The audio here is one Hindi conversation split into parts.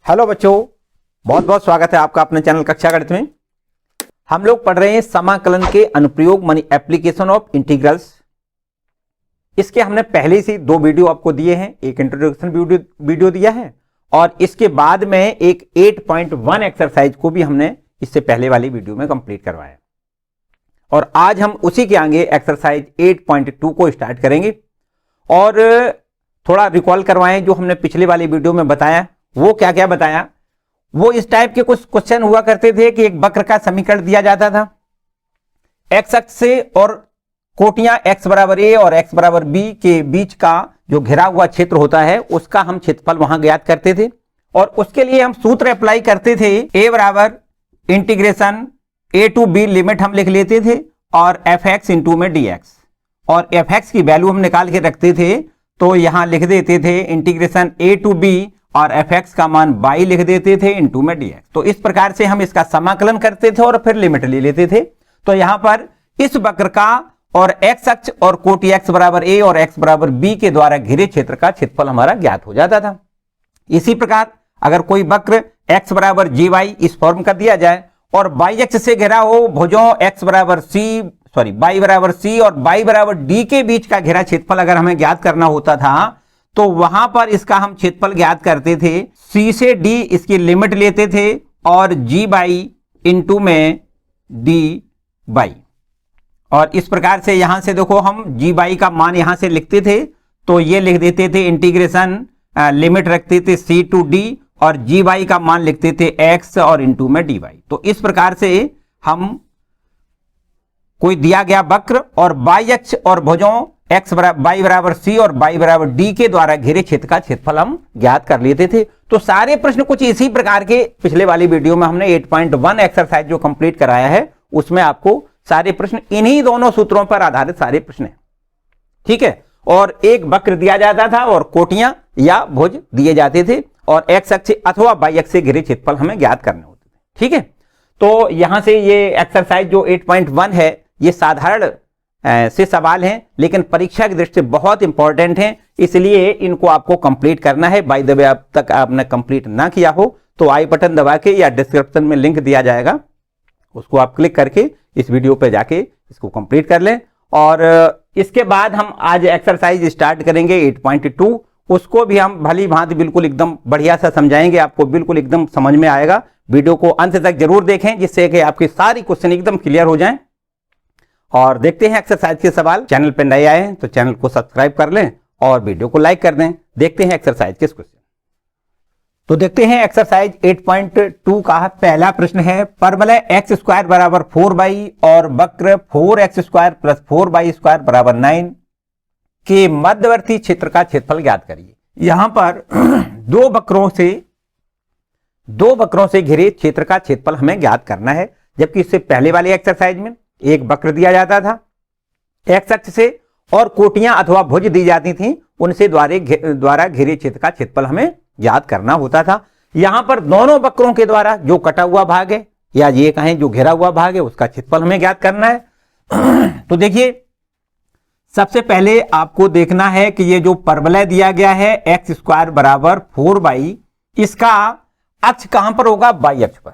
हेलो बच्चों, बहुत बहुत स्वागत है आपका अपने चैनल कक्षा गणित में। हम लोग पढ़ रहे हैं समाकलन के अनुप्रयोग मानी एप्लीकेशन ऑफ इंटीग्रल्स। इसके हमने पहले से 2 वीडियो आपको दिए हैं, एक इंट्रोडक्शन वीडियो दिया है और इसके बाद में एक 8.1 एक्सरसाइज को भी हमने इससे पहले वाली वीडियो में कंप्लीट करवाया और आज हम उसी के आगे एक्सरसाइज 8.2 को स्टार्ट करेंगे। और थोड़ा रिकॉल करवाएं जो हमने पिछले वाली वीडियो में बताया। वो क्या क्या बताया, वो इस टाइप के कुछ क्वेश्चन हुआ करते थे कि एक वक्र का समीकरण दिया जाता था, एक्स अक्ष से और कोटियां x बराबर a और x बराबर b के बीच का जो घिरा हुआ क्षेत्र होता है उसका हम क्षेत्रफल वहां ज्ञात करते थे और उसके लिए हम सूत्र अप्लाई करते थे। a बराबर integration a to b limit हम लिख लेते थे और fx इंटू में dx और fx की वैल्यू हम निकाल के रखते थे, तो यहां लिख देते थे इंटीग्रेशन a टू b और fx का मान y लिख देते थे इंटू में dx। तो इस प्रकार से हम इसका समाकलन करते थे और फिर लिमिट ले लेते थे। तो यहां पर इस वक्र का और x अक्ष और कोटि x बराबर a और x बराबर b के द्वारा घिरे क्षेत्र का क्षेत्रफल हमारा ज्ञात हो जाता था। इसी प्रकार अगर कोई वक्र x बराबर gy इस फॉर्म का दिया जाए और y अक्ष से घिरा हो भुजों y बराबर c और y बराबर d के बीच का घिरा क्षेत्रफल अगर हमें ज्ञात करना होता था तो वहां पर इसका हम क्षेत्रफल ज्ञात करते थे। c से d इसकी लिमिट लेते थे और g बाई इंटू में d बाई, और इस प्रकार से यहां से देखो हम g बाई का मान यहां से लिखते थे, तो ये लिख देते थे इंटीग्रेशन लिमिट रखते थे c टू d और g बाई का मान लिखते थे x और इंटू में dy। तो इस प्रकार से हम कोई दिया गया वक्र और y अक्ष और भुजों y बराबर c और y बराबर d के द्वारा घिरे क्षेत्र का क्षेत्रफल हम ज्ञात कर लेते थे। तो सारे प्रश्न कुछ इसी प्रकार के पिछले वाली वीडियो में हमने 8.1 एक्सरसाइज जो कंप्लीट कराया है उसमें आपको सारे प्रश्न इन्हीं दोनों सूत्रों पर आधारित सारे प्रश्न हैं, ठीक है। और एक वक्र दिया जाता था और कोटियां या भुज दिए जाते थे और x अक्ष अथवा y अक्ष से घिरे क्षेत्रफल हमें ज्ञात करने होते थे, ठीक है। तो यहां से ये एक्सरसाइज जो 8.1 है ये साधारण से सवाल हैं लेकिन परीक्षा की दृष्टि से बहुत इंपॉर्टेंट हैं, इसलिए इनको आपको कंप्लीट करना है। बाय द वे अब तक आपने कंप्लीट ना किया हो तो आई बटन दबा के या डिस्क्रिप्शन में लिंक दिया जाएगा, उसको आप क्लिक करके इस वीडियो पे जाके इसको कंप्लीट कर लें। और इसके बाद हम आज एक्सरसाइज स्टार्ट करेंगे 8.2, उसको भी हम भली भांति बिल्कुल एकदम बढ़िया सा समझाएंगे, आपको बिल्कुल एकदम समझ में आएगा। वीडियो को अंत तक जरूर देखें जिससे कि आपकी सारी क्वेश्चन एकदम क्लियर हो जाएं। और देखते हैं एक्सरसाइज के सवाल। चैनल पर नए आए हैं तो चैनल को सब्सक्राइब कर लें और वीडियो को लाइक कर दें। देखते हैं एक्सरसाइज के क्वेश्चन। तो देखते हैं एक्सरसाइज 8.2 का पहला प्रश्न है, परवलय एक्स स्क्वायर बराबर 4y और वक्र 4x square plus 4y square बराबर 9 के मध्यवर्ती क्षेत्र का क्षेत्रफल ज्ञात करिए। यहां पर दो वक्रों से घिरे क्षेत्र का क्षेत्रफल हमें ज्ञात करना है, जबकि इससे पहले वाली एक्सरसाइज में एक वक्र दिया जाता था x अक्ष से और कोटियां अथवा भुज दी जाती थी, उनसे द्वारा घिरे क्षेत्र का क्षेत्रफल हमें ज्ञात करना होता था। यहां पर दोनों वक्रों के द्वारा जो कटा हुआ भाग है या ये कहें जो घिरा हुआ भाग है उसका क्षेत्रफल हमें ज्ञात करना है। तो देखिए सबसे पहले आपको देखना है कि ये जो परवलय दिया गया है एक्स स्क्वायर बराबर 4y, इसका अक्ष कहां पर होगा, y अक्ष पर,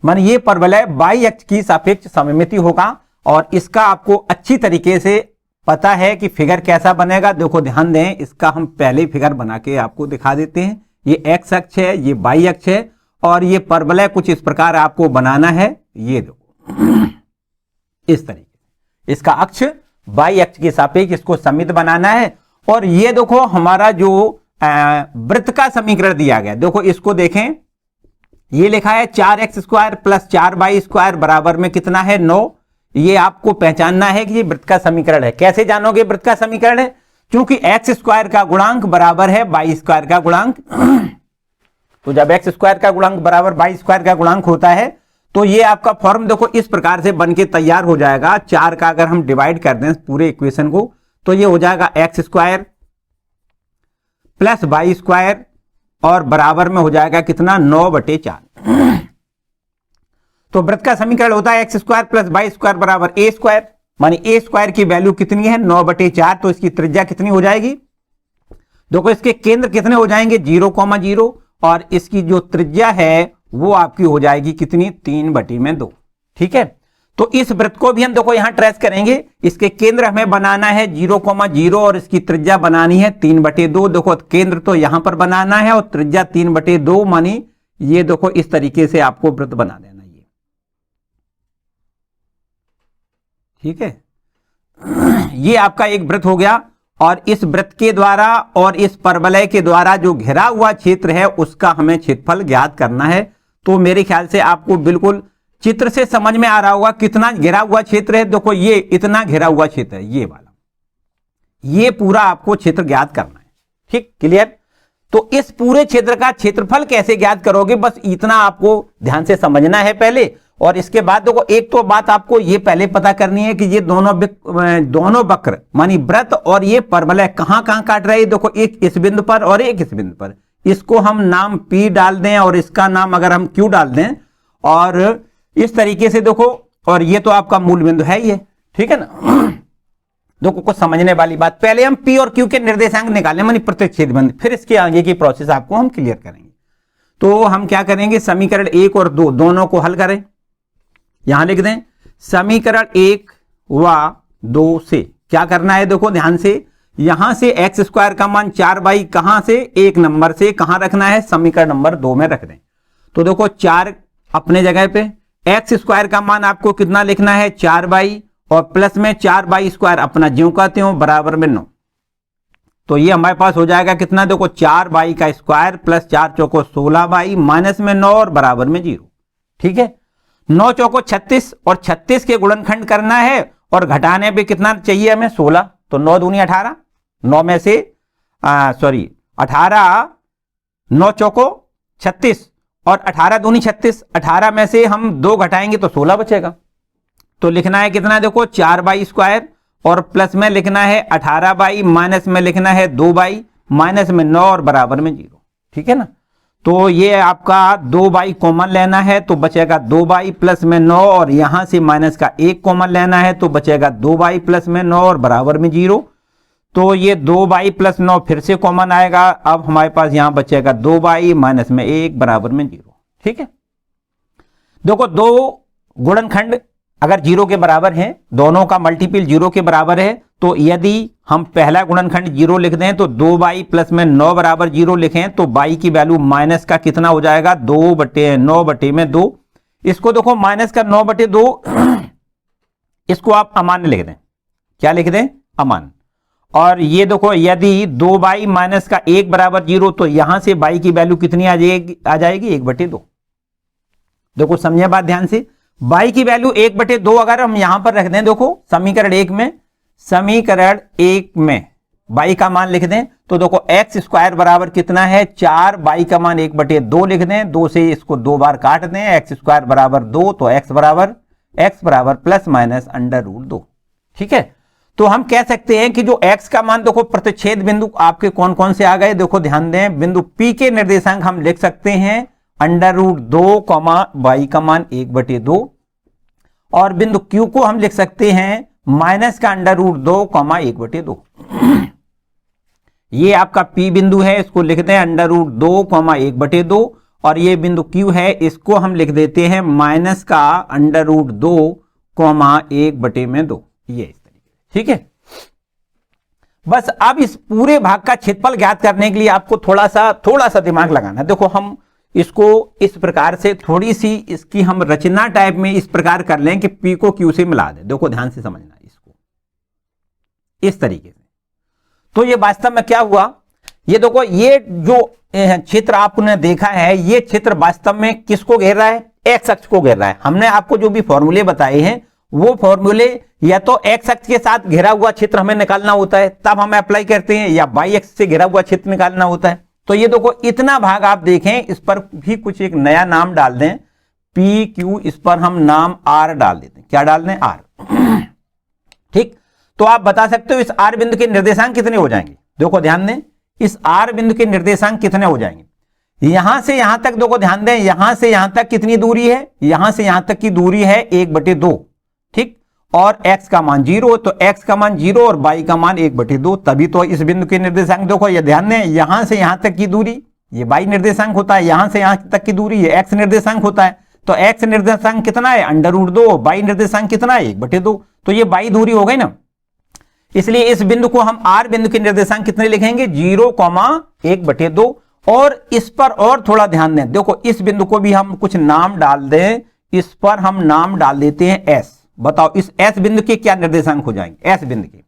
मान ये परवलय y अक्ष की सापेक्ष सममिति होगा और इसका आपको अच्छी तरीके से पता है कि फिगर कैसा बनेगा। देखो ध्यान दें, इसका हम पहले फिगर बना के आपको दिखा देते हैं। ये x अक्ष है, ये y अक्ष है और ये परवलय कुछ इस प्रकार आपको बनाना है। ये देखो इस तरीके इसका अक्ष y अक्ष के सापेक्ष इसको सममित बनाना है। और ये देखो हमारा जो वृत्त का समीकरण दिया गया, देखो इसको देखें, ये लिखा है 4x square plus 4y square बराबर में कितना है, 9। ये आपको पहचानना है कि ये वृत्त का समीकरण है। कैसे जानोगे वृत्त का समीकरण है, क्योंकि x स्क्वायर का गुणांक बराबर है y स्क्वायर का गुणांक। तो जब x स्क्वायर का गुणांक बराबर y स्क्वायर का गुणांक होता है तो ये आपका फॉर्म देखो इस प्रकार से बन के तैयार हो जाएगा। 4 का अगर हम डिवाइड कर दें पूरे इक्वेशन को तो ये हो जाएगा x square plus y square और बराबर में हो जाएगा कितना, 9/4। तो वृत्त का समीकरण होता है x square plus Y square बराबर ए स्क्वायर, मानी ए स्क्वायर की वैल्यू कितनी है, 9/4। तो इसकी त्रिज्या कितनी हो जाएगी, देखो इसके केंद्र कितने हो जाएंगे, 0, 0 और इसकी जो त्रिज्या है वो आपकी हो जाएगी कितनी, 3/2। ठीक है, तो इस वृत्त को भी हम देखो यहां ट्रेस करेंगे। इसके केंद्र हमें बनाना है 0,0 और इसकी त्रिज्या बनानी है 3/2। देखो केंद्र तो यहां पर बनाना है और त्रिज्या 3/2, मानी ये देखो इस तरीके से आपको वृत्त बना देना ये। ठीक है, ये आपका एक वृत्त हो गया और इस वृत्त के द्वारा और इस परवलय के द्वारा जो घिरा हुआ क्षेत्र है उसका हमें क्षेत्रफल ज्ञात करना है। तो मेरे ख्याल से आपको बिल्कुल चित्र से समझ में आ रहा होगा कितना घिरा हुआ क्षेत्र है। देखो ये इतना घिरा हुआ क्षेत्र है, ये वाला, ये पूरा आपको क्षेत्र ज्ञात करना है। ठीक, क्लियर। तो इस पूरे क्षेत्र का क्षेत्रफल कैसे ज्ञात करोगे, बस इतना आपको ध्यान से समझना है पहले। और इसके बाद देखो एक तो बात आपको ये पहले पता करनी है कि ये दोनों वक्र मानी वृत्त और ये परवलय कहां कहां काट रहे हैं। देखो एक इस बिंदु पर और एक इस बिंदु पर, इसको हम नाम P डाल दें और इसका नाम अगर हम Q डाल दें और इस तरीके से देखो, और ये तो आपका मूल बिंदु है ये। ठीक है ना। देखो कुछ समझने वाली बात, पहले हम P और Q के निर्देशांक निकालें मानी प्रतिच्छेद बिंदु, फिर इसके आगे की प्रोसेस आपको हम क्लियर करेंगे। तो हम क्या करेंगे, समीकरण 1 और 2 दोनों को हल करें। यहां लिख दें समीकरण 1 व 2 से क्या करना है, देखो ध्यान से, यहां से x² का मान 4y कहां से, एक नंबर से कहां रखना है, समीकरण नंबर 2 में रख दें। तो देखो 4 अपने जगह पे, x² का मान आपको कितना लिखना है 4y और प्लस में 4y² अपना ज्यों का त्यों बराबर में 9। तो ये हमारे पास हो जाएगा कितना, देखो 4y का स्क्वायर प्लस 4 चौको 16y माइनस में 9 और बराबर में 0। ठीक है, 9 चौको 36 और 36 के गुणनखंड करना है और घटाने पे कितना चाहिए हमें 16। तो 9 दूनी 18, 9 में से 18, 9 चौको 36 और 18 दूनी 36, 18 में से हम 2 घटाएंगे तो 16 बचेगा। तो लिखना है कितना, देखो 4y² और प्लस में लिखना है 18y माइनस में लिखना है 2y माइनस में 9 और बराबर में 0। ठीक है ना। तो ये आपका 2y कॉमन लेना है तो बचेगा 2y प्लस में 9 और यहां से माइनस का 1 कॉमन लेना है तो बचेगा 2y प्लस में 9 और बराबर में 0। तो ये 2y प्लस 9 फिर से कॉमन आएगा, अब हमारे पास यहां बचेगा 2y माइनस में 1 बराबर में 0। ठीक है, देखो दो गुणनखंड अगर 0 के बराबर है, दोनों का मल्टीपल 0 के बराबर है, तो यदि हम पहला गुणनखंड 0 लिख दें तो 2y प्लस में 9 बराबर 0 लिखें तो y की वैल्यू माइनस का कितना हो जाएगा 2/9/2। इसको देखो माइनस का 9/2 इसको आप अमान्य लिख दें। क्या लिख दें, अमान्य। और ये देखो यदि 2y माइनस का 1 बराबर 0 तो यहां से y की वैल्यू कितनी आ जाएगी 1/2। देखो समझे बात ध्यान से, y की वैल्यू 1/2 अगर हम यहां पर रख दें, देखो समीकरण 1 में y का मान लिख दें तो देखो x² बराबर कितना है 4, y का मान 1/2 लिख दें, 2 से इसको 2 बार काट दें, x² बराबर 2 तो x बराबर प्लस माइनस √2। ठीक है, तो हम कह सकते हैं कि जो x का मान देखो प्रतिच्छेद बिंदु आपके कौन कौन से आ गए, देखो ध्यान दें, बिंदु P के निर्देशांक हम लिख सकते हैं √2, y का मान 1/2 और बिंदु Q को हम लिख सकते हैं माइनस का √2, 1/2। ये आपका P बिंदु है, इसको लिख दें √2, 1/2 और ये बिंदु Q है, इसको हम लिख देते हैं माइनस का √2, 1/2। ये इस तरीके। ठीक है, बस अब इस पूरे भाग का क्षेत्रफल ज्ञात करने के लिए आपको थोड़ा सा दिमाग लगाना है। देखो हम इसको इस प्रकार से थोड़ी सी इसकी हम रचना टाइप में इस प्रकार कर लें कि P को Q से मिला दें। देखो ध्यान से समझना इसको इस तरीके से। तो ये वास्तव में क्या हुआ, ये देखो ये जो क्षेत्र आपने देखा है ये क्षेत्र वास्तव में किसको घेर रहा है, एक्स अक्ष को घेर रहा है। हमने आपको जो भी फॉर्मूले बताए हैं वो फॉर्मूले या तो एक्स अक्ष के साथ घिरा हुआ क्षेत्र हमें निकालना होता है तब हम अप्लाई करते हैं, या वाई अक्ष से घिरा हुआ क्षेत्र निकालना होता है। तो ये देखो इतना भाग आप देखें, इस पर भी कुछ एक नया नाम डाल दें PQ, इस पर हम नाम R डाल देते हैं। क्या डाल दें, R। ठीक, तो आप बता सकते हो इस R बिंदु के निर्देशांक कितने हो जाएंगे। देखो ध्यान दें, इस R बिंदु के निर्देशांक कितने हो जाएंगे, यहां से यहां तक देखो ध्यान दें, यहां से यहां तक कितनी दूरी है, यहां से यहां तक की दूरी है 1/2। ठीक, और x का मान 0, तो x का मान 0 और y का मान 1/2, तभी तो इस बिंदु के निर्देशांक देखो ये ध्यान दें, यहां से यहां तक की दूरी ये y निर्देशांक होता है, यहां से यहां तक की दूरी है x निर्देशांक होता है। तो x निर्देशांक कितना है √2, y निर्देशांक कितना है 1/2, तो ये y दूरी हो गई ना। इसलिए इस बिंदु को हम r बिंदु के निर्देशांक कितने लिखेंगे 0,1/2। और इस पर और थोड़ा ध्यान दें, देखो इस बिंदु को भी हम कुछ नाम डाल दें, इस पर हम नाम डाल देते हैं s। बताओ इस s बिंदु के क्या निर्देशांक हो जाएंगे, s बिंदु के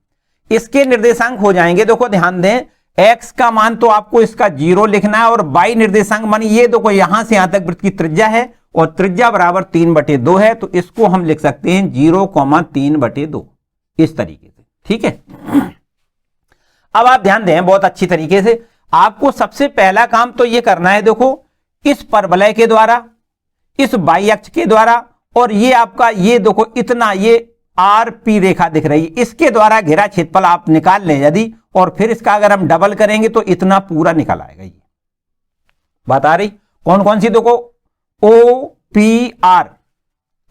इसके निर्देशांक हो जाएंगे, देखो ध्यान दें, x का मान तो आपको इसका 0 लिखना है और y निर्देशांक मान ये देखो यहां से यहां तक वृत्त की त्रिज्या है और त्रिज्या बराबर 3/2 है, तो इसको हम लिख सकते हैं 0,3/2 इस तरीके से। ठीक है, अब आप ध्यान दें बहुत अच्छी तरीके से, आपको सबसे पहला काम तो ये करना है, देखो इस परवलय के द्वारा, इस y अक्ष के द्वारा, और ये आपका ये देखो इतना ये RP रेखा दिख रही है, इसके द्वारा घेरा क्षेत्रफल आप निकाल लें यदि, और फिर इसका अगर हम डबल करेंगे तो इतना पूरा निकल आएगा। ये बात आ रही, कौन कौन सी, देखो OPR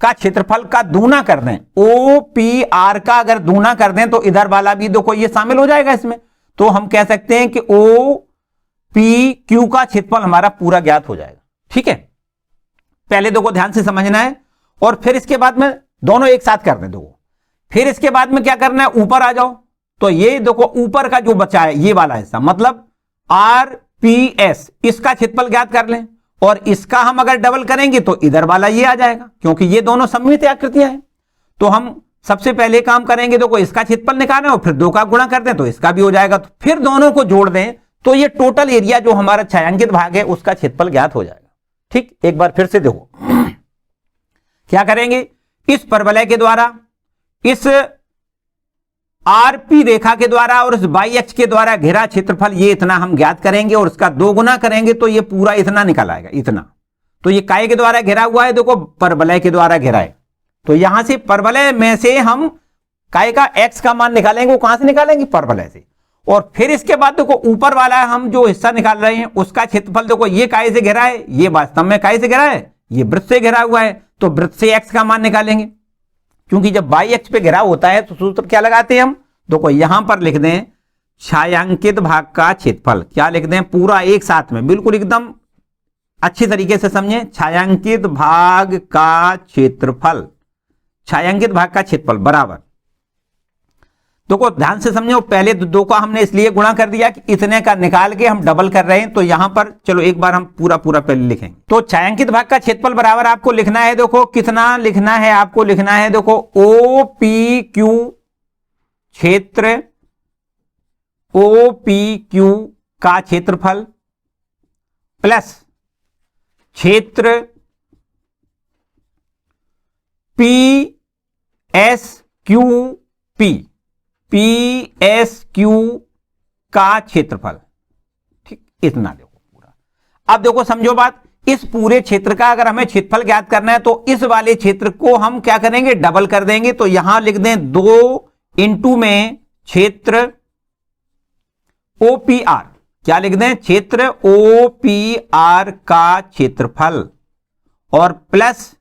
का क्षेत्रफल का दूना कर दें, OPR का अगर दूना कर दें तो इधर वाला भी देखो ये शामिल हो जाएगा इसमें, तो हम कह सकते हैं कि OPQ का क्षेत्रफल हमारा पूरा ज्ञात हो जाएगा। ठीक है, पहले देखो ध्यान से समझना है, और फिर इसके बाद में दोनों एक साथ कर दें देखो, फिर इसके बाद में क्या करना है, ऊपर आ जाओ, तो ये देखो ऊपर का जो बचा है ये वाला हिस्सा मतलब RPS, इसका क्षेत्रफल ज्ञात कर लें, और इसका हम अगर डबल करेंगे तो इधर वाला ये आ जाएगा, क्योंकि ये दोनों सममित आकृतियां हैं। तो हम सबसे पहले काम करेंगे, देखो इसका क्षेत्रफल निकालें और फिर 2 का गुणा कर दें तो इसका भी हो जाएगा, तो फिर दोनों को जोड़ दें तो ये टोटल एरिया जो हमारा छायांकित भाग है उसका क्षेत्रफल ज्ञात हो जाएगा। ठीक, एक बार फिर से देखो क्या करेंगे, इस परवलय के द्वारा, इस RP रेखा के द्वारा और इस y अक्ष के द्वारा घेरा क्षेत्रफल ये इतना हम ज्ञात करेंगे, और इसका 2 गुना करेंगे तो ये पूरा इतना निकल आएगा, इतना। तो ये काय के द्वारा घेरा हुआ है, देखो परवलय के द्वारा घेरा है, तो यहां से परवलय में से हम काय का x का मान निकालेंगे, वो कहां से निकालेंगे, परवलय से। और फिर इसके बाद देखो ऊपर वाला हम जो हिस्सा निकाल रहे हैं उसका क्षेत्रफल, देखो ये काय से घेरा है, ये वास्तव में काय से घेरा है, ये वृत्त से घेरा हुआ है, तो वृत्त से x का मान निकालेंगे, क्योंकि जब y अक्ष पे घेराव होता है तो सूत्र क्या लगाते हैं हम, देखो यहां पर लिख दें छायांकित भाग का क्षेत्रफल, क्या लिख दें पूरा एक साथ में, बिल्कुल एकदम अच्छी तरीके से समझें, छायांकित भाग का क्षेत्रफल, छायांकित भाग का क्षेत्रफल बराबर, देखो ध्यान से समझो, पहले 2 का हमने इसलिए गुणा कर दिया कि इतने का निकाल के हम डबल कर रहे हैं, तो यहां पर चलो एक बार हम पूरा पहले लिखेंगे। तो छायांकित भाग का क्षेत्रफल बराबर आपको लिखना है, देखो कितना लिखना है, आपको लिखना है देखो OPQ क्षेत्र, OPQ का क्षेत्रफल प्लस क्षेत्र PSQ का क्षेत्रफल। ठीक, इतना देखो पूरा। अब देखो समझो बात, इस पूरे क्षेत्र का अगर हमें क्षेत्रफल ज्ञात करना है तो इस वाले क्षेत्र को हम क्या करेंगे, डबल कर देंगे, तो यहां लिख दें 2 इंटू में क्षेत्र OPR, क्या लिख दें, क्षेत्र OPR का क्षेत्रफल, और प्लस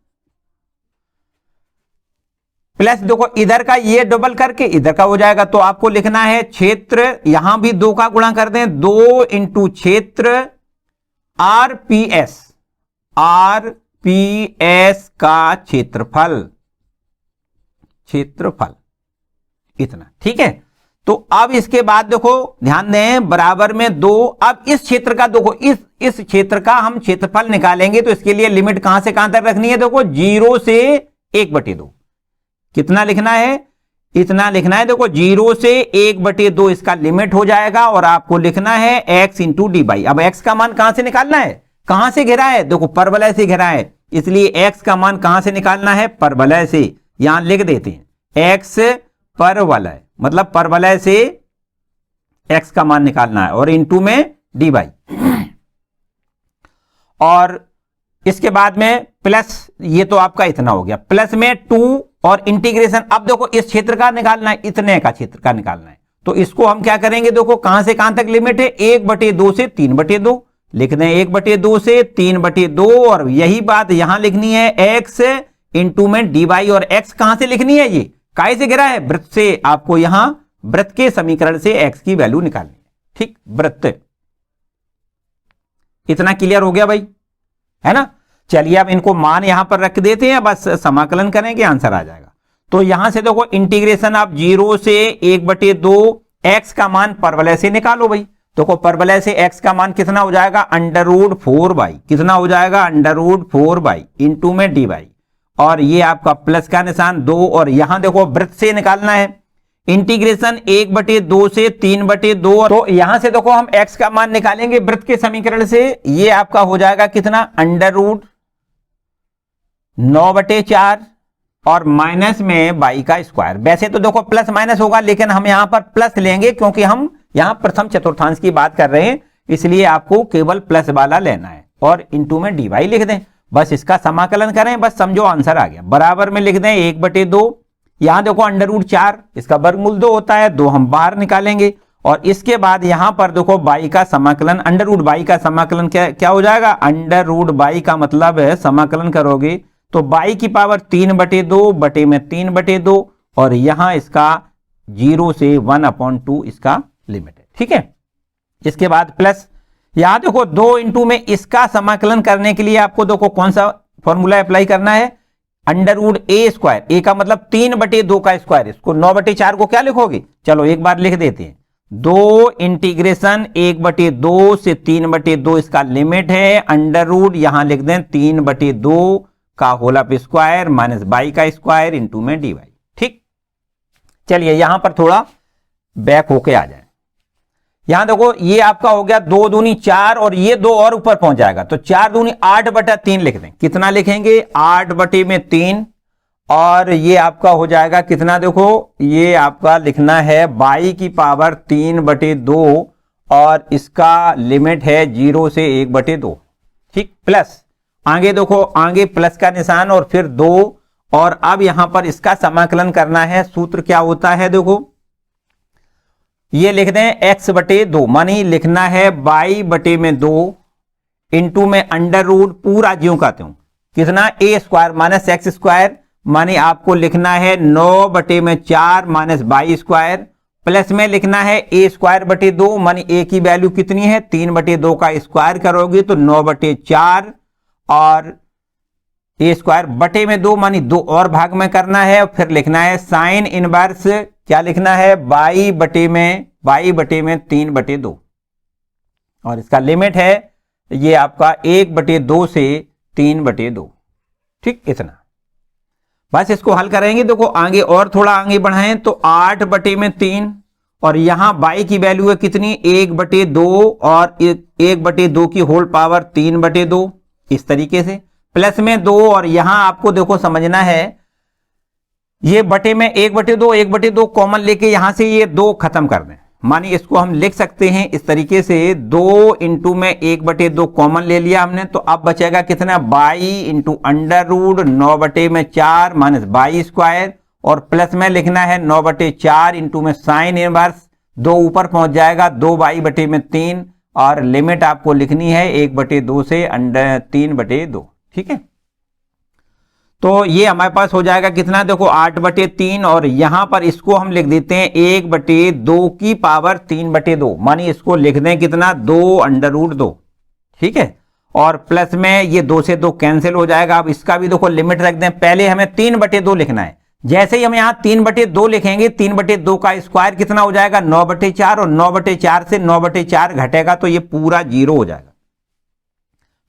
देखो इधर का ये डबल करके इधर का हो जाएगा, तो आपको लिखना है क्षेत्र, यहां भी 2 का गुणा कर दें, 2 इंटू क्षेत्र RPS का क्षेत्रफल इतना। ठीक है, तो अब इसके बाद देखो ध्यान दें, बराबर में 2, अब इस क्षेत्र का देखो, इस क्षेत्र का हम क्षेत्रफल निकालेंगे, तो इसके लिए लिमिट कहां से कहां तक रखनी है, देखो 0 से 1/2, कितना लिखना है, इतना लिखना है, देखो 0 से 1/2 इसका लिमिट हो जाएगा, और आपको लिखना है x इंटू डी बाई। अब x का मान कहां से निकालना है, कहां से घेरा है, देखो परवलय से घेरा है, इसलिए x का मान कहां से निकालना है, परवलय से, यहां लिख देते हैं x परवलय, मतलब परवलय से x का मान निकालना है, और इंटू में डी बाई, और इसके बाद में प्लस, ये तो आपका इतना हो गया, प्लस में 2 और इंटीग्रेशन। अब देखो इस क्षेत्र का निकालना है, इतने का क्षेत्र का निकालना है, तो इसको हम क्या करेंगे, देखो कहां से कहां तक लिमिट है, 1/2 से 3/2, लिख दें 1/2 से 3/2, और यही बात यहां लिखनी है x इंटू में डी बाई, और x कहां से लिखनी है, ये काय से गिरा है, वृत्त से, आपको यहां वृत्त के समीकरण से x की वैल्यू निकालनी है। ठीक, वृत्त इतना क्लियर हो गया भाई, है ना। चलिए अब इनको मान यहां पर रख देते हैं, बस समाकलन करेंगे आंसर आ जाएगा। तो यहां से देखो इंटीग्रेशन आप 0 से 1/2 एक्स का मान परवलय से निकालो भाई। देखो परवलय से एक्स का मान कितना हो जाएगा, √4 कितना हो जाएगा, √4 इंटू में dy, और ये आपका प्लस का निशान 2, और यहां देखो वृत्त से निकालना है इंटीग्रेशन 1/2 से 3/2, तो यहां से देखो हम x का मान निकालेंगे वृत्त के समीकरण से, ये आपका हो जाएगा कितना, √9/4 और माइनस में y का स्क्वायर। वैसे तो देखो प्लस माइनस होगा, लेकिन हम यहां पर प्लस लेंगे क्योंकि हम यहां प्रथम चतुर्थांश की बात कर रहे हैं, इसलिए आपको केवल प्लस वाला लेना है, और इंटू में dy लिख दें। बस इसका समाकलन करें, बस समझो आंसर आ गया। बराबर में लिख दें 1/2, यहां देखो √4, इसका वर्गमूल 2 होता है, 2 हम बाहर निकालेंगे, और इसके बाद यहां पर देखो y का समाकलन, √y का समाकलन क्या हो जाएगा, √y का मतलब है समाकलन करोगे तो y की पावर 3/2 बटे में 3/2, और यहां इसका 0 से 1/2 इसका लिमिट है, ठीक है। इसके बाद प्लस, यहां देखो 2 इंटू में इसका समाकलन करने के लिए आपको देखो कौन सा फॉर्मूला अप्लाई करना है, √a², a का मतलब 3/2 का स्क्वायर, इसको 9/4 को क्या लिखोगे, चलो एक बार लिख देते हैं, 2 इंटीग्रेशन 1/2 से 3/2 इसका लिमिट है, अंडर यहां लिख दें 3/2 का whole of square minus y का स्क्वायर इंटू में dy, ठीक। चलिए यहां पर थोड़ा बैक होके आ जाए, यहां देखो ये आपका हो गया 2 दूनी 4, और ये 2 और ऊपर पहुंच जाएगा, तो 4 दूनी 8/3 लिख दें। कितना लिखेंगे, 8/3, और ये आपका हो जाएगा कितना, देखो ये आपका लिखना है y की पावर 3/2, और इसका लिमिट है 0 से 1/2, ठीक। प्लस आगे देखो, आगे प्लस का निशान और फिर 2, और अब यहां पर इसका समाकलन करना है। सूत्र क्या होता है, देखो ये लिख दें x/2, मानी लिखना है y/2 इंटू में √ पूरा ज्यों का त्यों कितना, a² माइनस x², मानी आपको लिखना है 9/4 माइनस y², प्लस में लिखना है a²/2, मानी a की वैल्यू कितनी है, 3/2 का स्क्वायर करोगे तो 9/4, और a² बटे में 2, मानी 2 और भाग में करना है, और फिर लिखना है साइन इनवर्स, क्या लिखना है, y बटे में 3/2, और इसका लिमिट है ये आपका 1/2 से 3/2, ठीक। इतना बस इसको हल करेंगे। देखो आगे और थोड़ा आगे बढ़ाएं तो 8/3, और यहां y की वैल्यू है कितनी, 1/2, और 1/2 की होल पावर 3/2, इस तरीके से प्लस में 2, और यहां आपको देखो समझना है ये बटे में 1/2 कॉमन लेके यहां से ये 2 खत्म कर दें, मानी इसको हम लिख सकते हैं इस तरीके से, 2 इंटू में 1/2 कॉमन ले लिया हमने, तो अब बचेगा कितना, y into under 9/4 minus y², और प्लस में लिखना है 9/4 इंटू में साइन इनवर्स, 2 ऊपर पहुंच जाएगा 2y/3, और लिमिट आपको लिखनी है 1/2 से 3/2, ठीक है। तो ये हमारे पास हो जाएगा कितना, देखो 8/3, और यहां पर इसको हम लिख देते हैं 1/2 की पावर 3/2, मानी इसको लिख दें कितना, 2√2, ठीक है। और प्लस में ये 2 से 2 कैंसिल हो जाएगा। अब इसका भी देखो लिमिट रख दें, पहले हमें 3/2 लिखना है, जैसे ही हम यहां 3/2 लिखेंगे 3/2 का स्क्वायर कितना हो जाएगा, 9/4, और 9/4 से 9/4 घटेगा तो ये पूरा 0 हो जाएगा।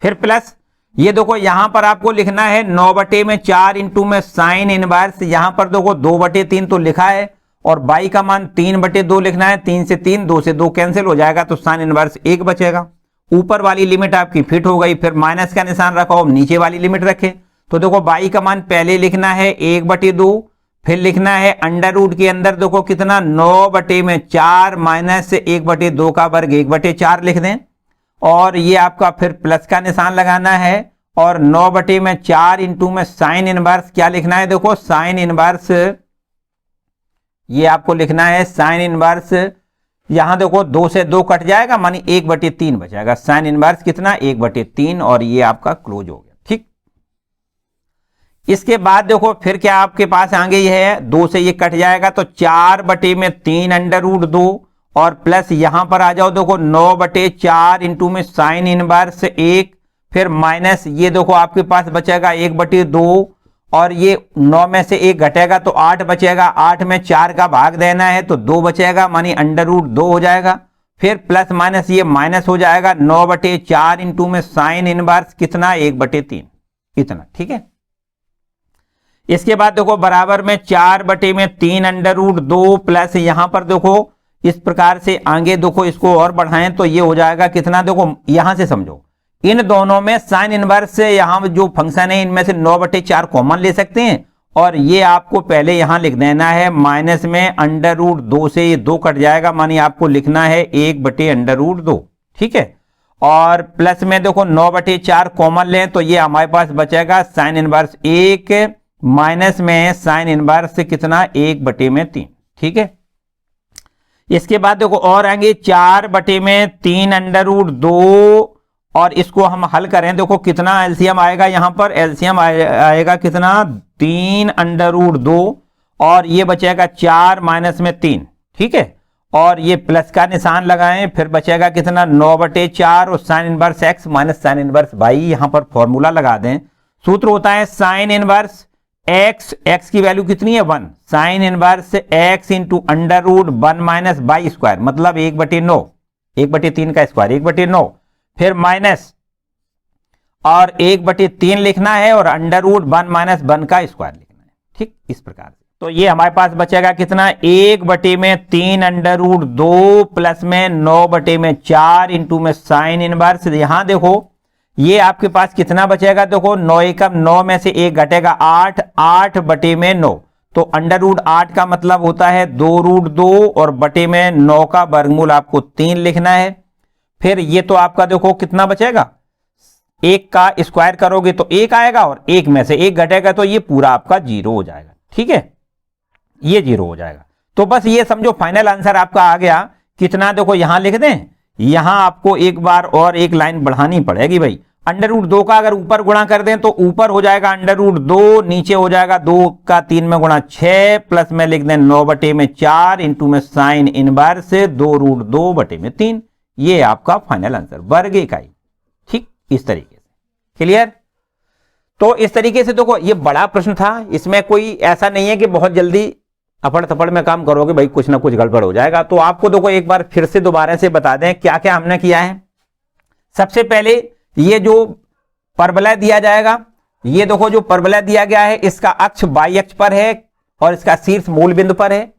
फिर प्लस ये देखो यहां पर आपको लिखना है 9/4 इंटू में साइन इनवर्स, यहां पर देखो 2/3 तो लिखा है, और y का मान 3/2 लिखना है, 3 से 3, 2 से 2 कैंसिल हो जाएगा, तो साइन इनवर्स 1 बचेगा। ऊपर वाली लिमिट आपकी फिट हो गई, फिर माइनस का निशान रखो, नीचे वाली लिमिट रखे, तो देखो y का मान पहले लिखना है 1/2, फिर लिखना है अंडर के अंदर देखो कितना, 9/4 माइनस 1/2 का वर्ग 1/4 लिख दें, और ये आपका फिर प्लस का निशान लगाना है, और 9/4 इंटू में साइन इनवर्स क्या लिखना है, देखो साइन इनवर्स, ये आपको लिखना है साइन इनवर्स, यहां देखो 2 से 2 कट जाएगा, मानी 1/3 बचेगा, साइन इनवर्स कितना, 1/3, और ये आपका क्लोज हो गया, ठीक। इसके बाद देखो फिर क्या आपके पास आगे ये है, 2 से ये कट जाएगा, तो 4/3 अंडर रूट 2, और प्लस यहां पर आ जाओ, देखो 9/4 इंटू में साइन इनवर्स 1, फिर माइनस ये देखो आपके पास बचेगा 1/2, और ये 9 में से 1 घटेगा तो 8 बचेगा, 8 में 4 का भाग देना है तो 2 बचेगा, मानी √2 हो जाएगा। फिर प्लस माइनस ये माइनस हो जाएगा, 9/4 इंटू में साइन इनवर्स कितना 1/3 इतना, ठीक है। इसके बाद देखो बराबर में 4/3 √2 प्लस यहां पर देखो इस प्रकार से आगे देखो इसको और बढ़ाएं तो ये हो जाएगा कितना, देखो यहां से समझो इन दोनों में साइन इनवर्स से यहां जो फंक्शन है इनमें से 9/4 कॉमन ले सकते हैं, और ये आपको पहले यहां लिख देना है माइनस में √2 से ये 2 कट जाएगा, मानी आपको लिखना है 1/√2, ठीक है। और प्लस में देखो 9/4 कॉमन लें तो ये हमारे पास बचेगा साइन इनवर्स 1 माइनस में साइन इनवर्स कितना 1/3, ठीक है। इसके बाद देखो और आएंगे 4/3 √2, और इसको हम हल करें, देखो कितना एलसीएम आएगा, यहां पर एलसीएम आएगा कितना 3 √2, और ये बचेगा 4 माइनस में 3, ठीक है। और ये प्लस का निशान लगाएं, फिर बचेगा कितना 9/4 और sine inverse x minus sine inverse y, यहां पर फॉर्मूला लगा दें। सूत्र होता है साइन इनवर्स x की वैल्यू कितनी है 1, sine inverse x into √1 minus by square, मतलब 1/9, 1/3 का स्क्वायर 1/9, फिर माइनस और 1/3 लिखना है और √1 माइनस 1 का स्क्वायर लिखना है, ठीक इस प्रकार से। तो ये हमारे पास बचेगा कितना 1/3 √2 प्लस में 9/4 इंटू में साइन इनवर्स, यहां देखो ये आपके पास कितना बचेगा, देखो 9 एकम 9 में से 1 घटेगा 8, 8/9, तो √8 का मतलब होता है 2√2 और बटे में 9 का वर्गमूल आपको 3 लिखना है। फिर ये तो आपका देखो कितना बचेगा, 1 का स्क्वायर करोगे तो 1 आएगा, और 1 में से 1 घटेगा तो ये पूरा आपका 0 हो जाएगा, ठीक है, ये 0 हो जाएगा। तो बस ये समझो फाइनल आंसर आपका आ गया कितना, देखो यहां लिख दें, यहां आपको एक बार और एक लाइन बढ़ानी पड़ेगी भाई, √2 का अगर ऊपर गुणा कर दें तो ऊपर हो जाएगा √2, नीचे हो जाएगा 2 का 3 में गुणा 6, प्लस में लिख दें 9/4 इंटू में साइन इनवर्स 2√2/3, ये आपका फाइनल आंसर वर्ग इकाई, ठीक इस तरीके से, क्लियर। तो इस तरीके से देखो ये बड़ा प्रश्न था, इसमें कोई ऐसा नहीं है कि बहुत जल्दी अफड़ थपड़ में काम करोगे भाई कुछ ना कुछ गड़बड़ हो जाएगा। तो आपको देखो एक बार फिर से दोबारा से बता दें क्या क्या हमने किया है। सबसे पहले ये जो परवलय दिया जाएगा, ये देखो जो परवलय दिया गया है इसका अक्ष y अक्ष पर है और इसका शीर्ष मूल बिंदु पर है,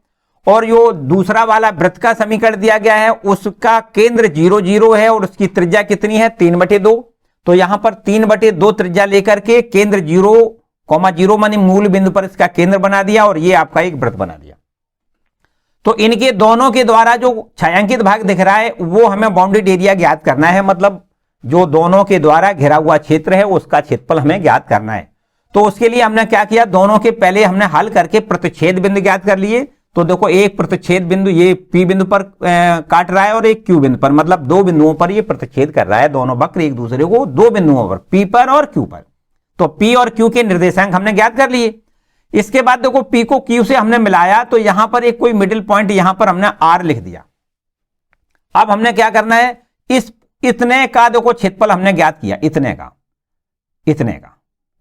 और जो दूसरा वाला वृत्त का समीकरण दिया गया है उसका केंद्र 0 0 है और उसकी त्रिज्या कितनी है 3/2, तो यहां पर 3/2 त्रिज्या लेकर के केंद्र 0,0 मानी मूल बिंदु पर इसका केंद्र बना दिया और ये आपका एक वृत्त बना दिया। तो इनके दोनों के द्वारा जो छायांकित भाग दिख रहा है वो हमें बाउंडेड एरिया ज्ञात करना है, मतलब जो दोनों के द्वारा घिरा हुआ क्षेत्र है उसका क्षेत्रफल हमें ज्ञात करना है। तो उसके लिए हमने क्या किया, दोनों के पहले हमने हल करके प्रतिच्छेद बिंदु ज्ञात कर लिए। तो देखो एक प्रतिच्छेद बिंदु ये P बिंदु पर काट रहा है और एक Q बिंदु पर, मतलब दो बिंदुओं पर ये प्रतिच्छेद कर रहा है, दोनों वक्र एक दूसरे को दो बिंदुओं पर P पर और Q पर। तो P और Q के निर्देशांक हमने ज्ञात कर लिए। इसके बाद देखो P को Q से हमने मिलाया तो यहां पर एक कोई मिडिल पॉइंट यहां पर हमने R लिख दिया। अब हमने क्या करना है, इस इतने का देखो क्षेत्रफल हमने ज्ञात किया, इतने का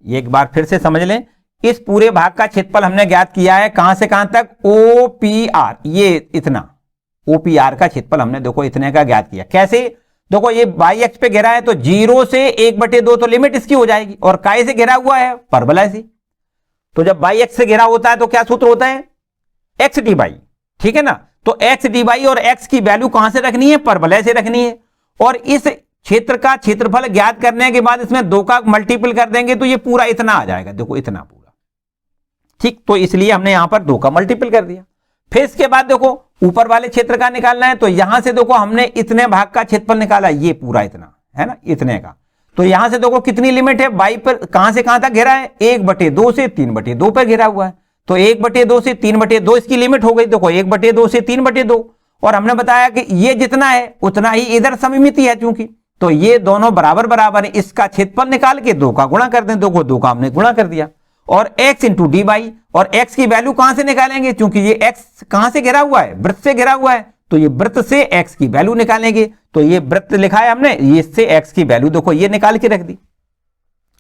एक बार फिर से समझ लें, इस पूरे भाग का क्षेत्रफल हमने ज्ञात किया है कहां से कहां तक, OPR, ये इतना OPR का क्षेत्रफल हमने देखो इतने का ज्ञात किया। कैसे, देखो ये y अक्ष पे घिरा है तो 0 से 1/2 तो लिमिट इसकी हो जाएगी, और काय से घिरा हुआ है, परवलय से। तो जब y अक्ष से घिरा होता है तो क्या सूत्र होता है, x dy, ठीक है ना। तो x dy और x की वैल्यू कहां से रखनी है, परवलय से रखनी है। और इस क्षेत्र का क्षेत्रफल ज्ञात करने के बाद इसमें 2 का मल्टीपल कर देंगे तो ये पूरा इतना आ जाएगा, देखो इतना पूरा, ठीक। तो इसलिए हमने यहां पर 2 का मल्टीपल कर दिया। फिर इसके बाद देखो ऊपर वाले क्षेत्र का निकालना है, तो यहां से देखो हमने इतने भाग का क्षेत्रफल निकाला, ये पूरा इतना है ना, इतने का। तो यहां से देखो कितनी लिमिट है, y पर कहां से कहां तक घेरा है, 1/2 से 3/2 पर घेरा हुआ है। तो 1/2 से 3/2 इसकी लिमिट हो गई, देखो 1/2 से 3/2। और हमने बताया कि ये जितना है उतना ही इधर सममिति है चूंकि, तो ये दोनों बराबर बराबर है, इसका क्षेत्रफल निकाल के 2 का गुणा कर दें, 2 का हमने गुणा कर दिया। और x इंटू डी वाई, और x की वैल्यू कहां से निकालेंगे, क्योंकि ये x कहां से घिरा हुआ है, वृत्त से घिरा हुआ है, तो ये वृत्त से x की वैल्यू निकालेंगे। तो ये वृत्त लिखा है हमने, ये इससे x की वैल्यू देखो ये निकाल के रख दी,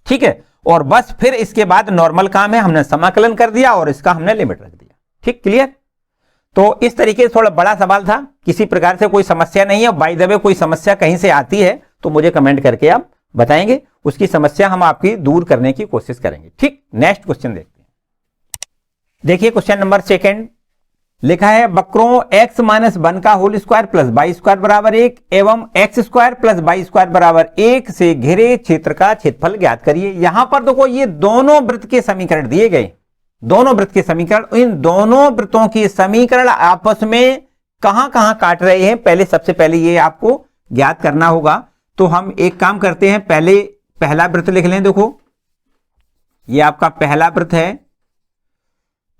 ठीक है। और बस फिर इसके बाद नॉर्मल काम है, हमने समाकलन कर दिया और इसका हमने लिमिट रख दिया, ठीक, क्लियर। तो इस तरीके से थोड़ा बड़ा सवाल था, किसी प्रकार से कोई समस्या नहीं है। बाय द वे कोई समस्या कहीं से आती है तो मुझे कमेंट करके आप बताएंगे, उसकी समस्या हम आपकी दूर करने की कोशिश करेंगे, ठीक। नेक्स्ट क्वेश्चन देखते हैं। देखिए क्वेश्चन नंबर 2 लिखा है वक्रों x माइनस 1 का whole square plus y square बराबर 1 एवं x square plus y square बराबर 1 से घिरे क्षेत्र का क्षेत्रफल ज्ञात करिए। यहां पर देखो ये दोनों वृत्त के समीकरण दिए गए, दोनों वृत्त के समीकरण, इन दोनों वृत्तों के समीकरण आपस में कहां कहां काट रहे हैं, पहले सबसे पहले ये आपको ज्ञात करना होगा। तो हम एक काम करते हैं, पहले पहला वृत्त लिख लें। देखो ये आपका पहला वृत्त है,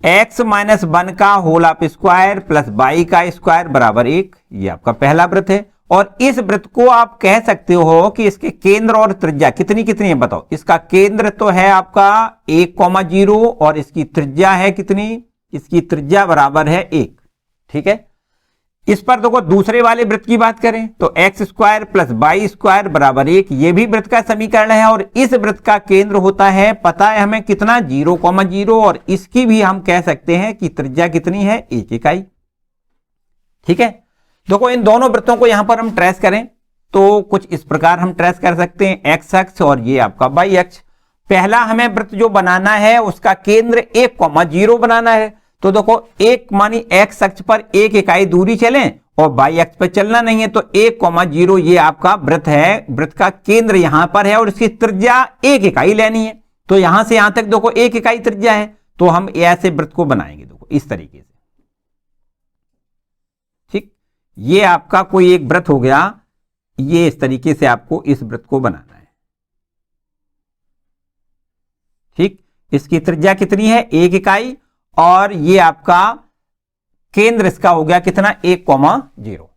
x माइनस 1 का whole of square plus y का स्क्वायर बराबर 1, ये आपका पहला वृत्त है। और इस वृत्त को आप कह सकते हो कि इसके केंद्र और त्रिज्या कितनी कितनी है, बताओ। इसका केंद्र तो है आपका 1,0 और इसकी त्रिज्या है कितनी, इसकी त्रिज्या बराबर है 1, ठीक है। इस पर देखो दूसरे वाले वृत्त की बात करें तो x square plus y square बराबर 1, ये भी वृत्त का समीकरण है। और इस वृत्त का केंद्र होता है, पता है हमें कितना, 0,0, और इसकी भी हम कह सकते हैं कि त्रिज्या कितनी है, 1 इकाई, ठीक है। देखो इन दोनों वृत्तों को यहां पर हम ट्रेस करें तो कुछ इस प्रकार हम ट्रेस कर सकते हैं, एक्स अक्ष और ये आपका वाई अक्ष। पहला हमें वृत्त जो बनाना है उसका केंद्र 1,0 बनाना है। तो देखो एक मानी एक्स अक्ष पर 1 इकाई दूरी चलें और वाई अक्ष पर चलना नहीं है, तो 1,0 ये आपका वृत्त है, वृत्त का केंद्र यहां पर है और इसकी त्रिज्या 1 इकाई लेनी है। तो यहां से यहां तक देखो 1 इकाई त्रिज्या है, तो हम ऐसे वृत्त को बनाएंगे, देखो इस तरीके से, ठीक। ये आपका कोई एक वृत्त हो गया, ये इस तरीके से आपको इस वृत्त को बनाना है, ठीक। इसकी त्रिज्या कितनी है, 1 इकाई, और ये आपका केंद्र इसका हो गया कितना, 1,0।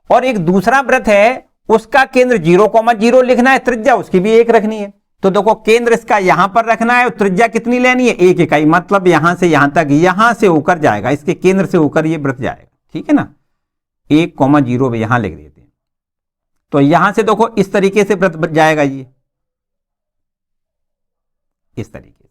और एक दूसरा वृत्त है उसका केंद्र 0,0 लिखना है, त्रिज्या उसकी भी 1 रखनी है। तो देखो केंद्र इसका यहां पर रखना है और त्रिज्या कितनी लेनी है, 1 इकाई, मतलब यहां से यहां तक, यहां से होकर जाएगा, इसके केंद्र से होकर ये वृत्त जाएगा, ठीक है ना। 1,0 यहां लिख देते हैं। तो यहां से देखो इस तरीके से वृत्त जाएगा, ये इस तरीके से,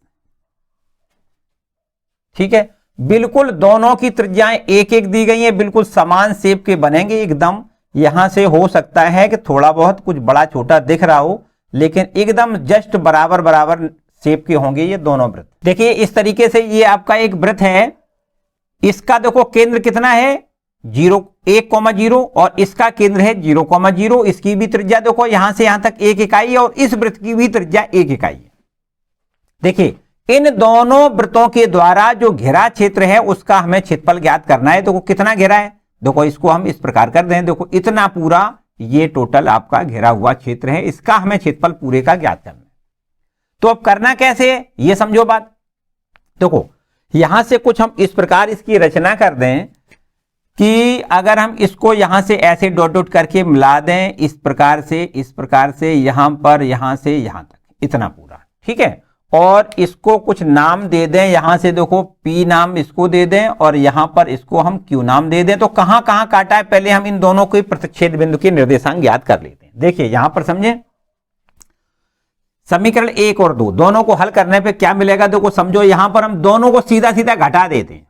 ठीक है। बिल्कुल दोनों की त्रिज्याएं 1-1 दी गई हैं, बिल्कुल समान शेप के बनेंगे एकदम। यहां से हो सकता है कि थोड़ा बहुत कुछ बड़ा छोटा दिख रहा हो, लेकिन एकदम जस्ट बराबर बराबर शेप के होंगे ये दोनों वृत्त। देखिए इस तरीके से ये आपका एक वृत्त है, इसका देखो केंद्र कितना है, 1,0, और इसका केंद्र है 0,0। इसकी भी त्रिज्या देखो यहां से यहां तक 1 इकाई, और इस वृत्त की भी त्रिज्या 1 इकाई है। देखिए इन दोनों वृत्तों के द्वारा जो घिरा क्षेत्र है उसका हमें क्षेत्रफल ज्ञात करना है। देखो कितना घेरा है, देखो इसको हम इस प्रकार कर दें, देखो इतना पूरा ये टोटल आपका घेरा हुआ क्षेत्र है, इसका हमें क्षेत्रफल पूरे का ज्ञात करना है। तो अब करना कैसे है ये समझो बात। देखो यहां से कुछ हम इस प्रकार इसकी रचना कर दें कि अगर हम इसको यहां से ऐसे डॉट डॉट करके मिला दें, इस प्रकार से यहां पर, यहां से यहां तक, इतना पूरा, ठीक है। और इसको कुछ नाम दे दें, यहां से देखो P नाम इसको दे दें और यहां पर इसको हम Q नाम दे दें। तो कहां कहां काटा है, पहले हम इन दोनों के प्रतिच्छेद बिंदु के निर्देशांक ज्ञात कर लेते हैं। देखिए यहां पर समझे, समीकरण 1 और 2 दोनों को हल करने पे क्या मिलेगा, देखो समझो यहां पर हम दोनों को सीधा सीधा घटा देते हैं,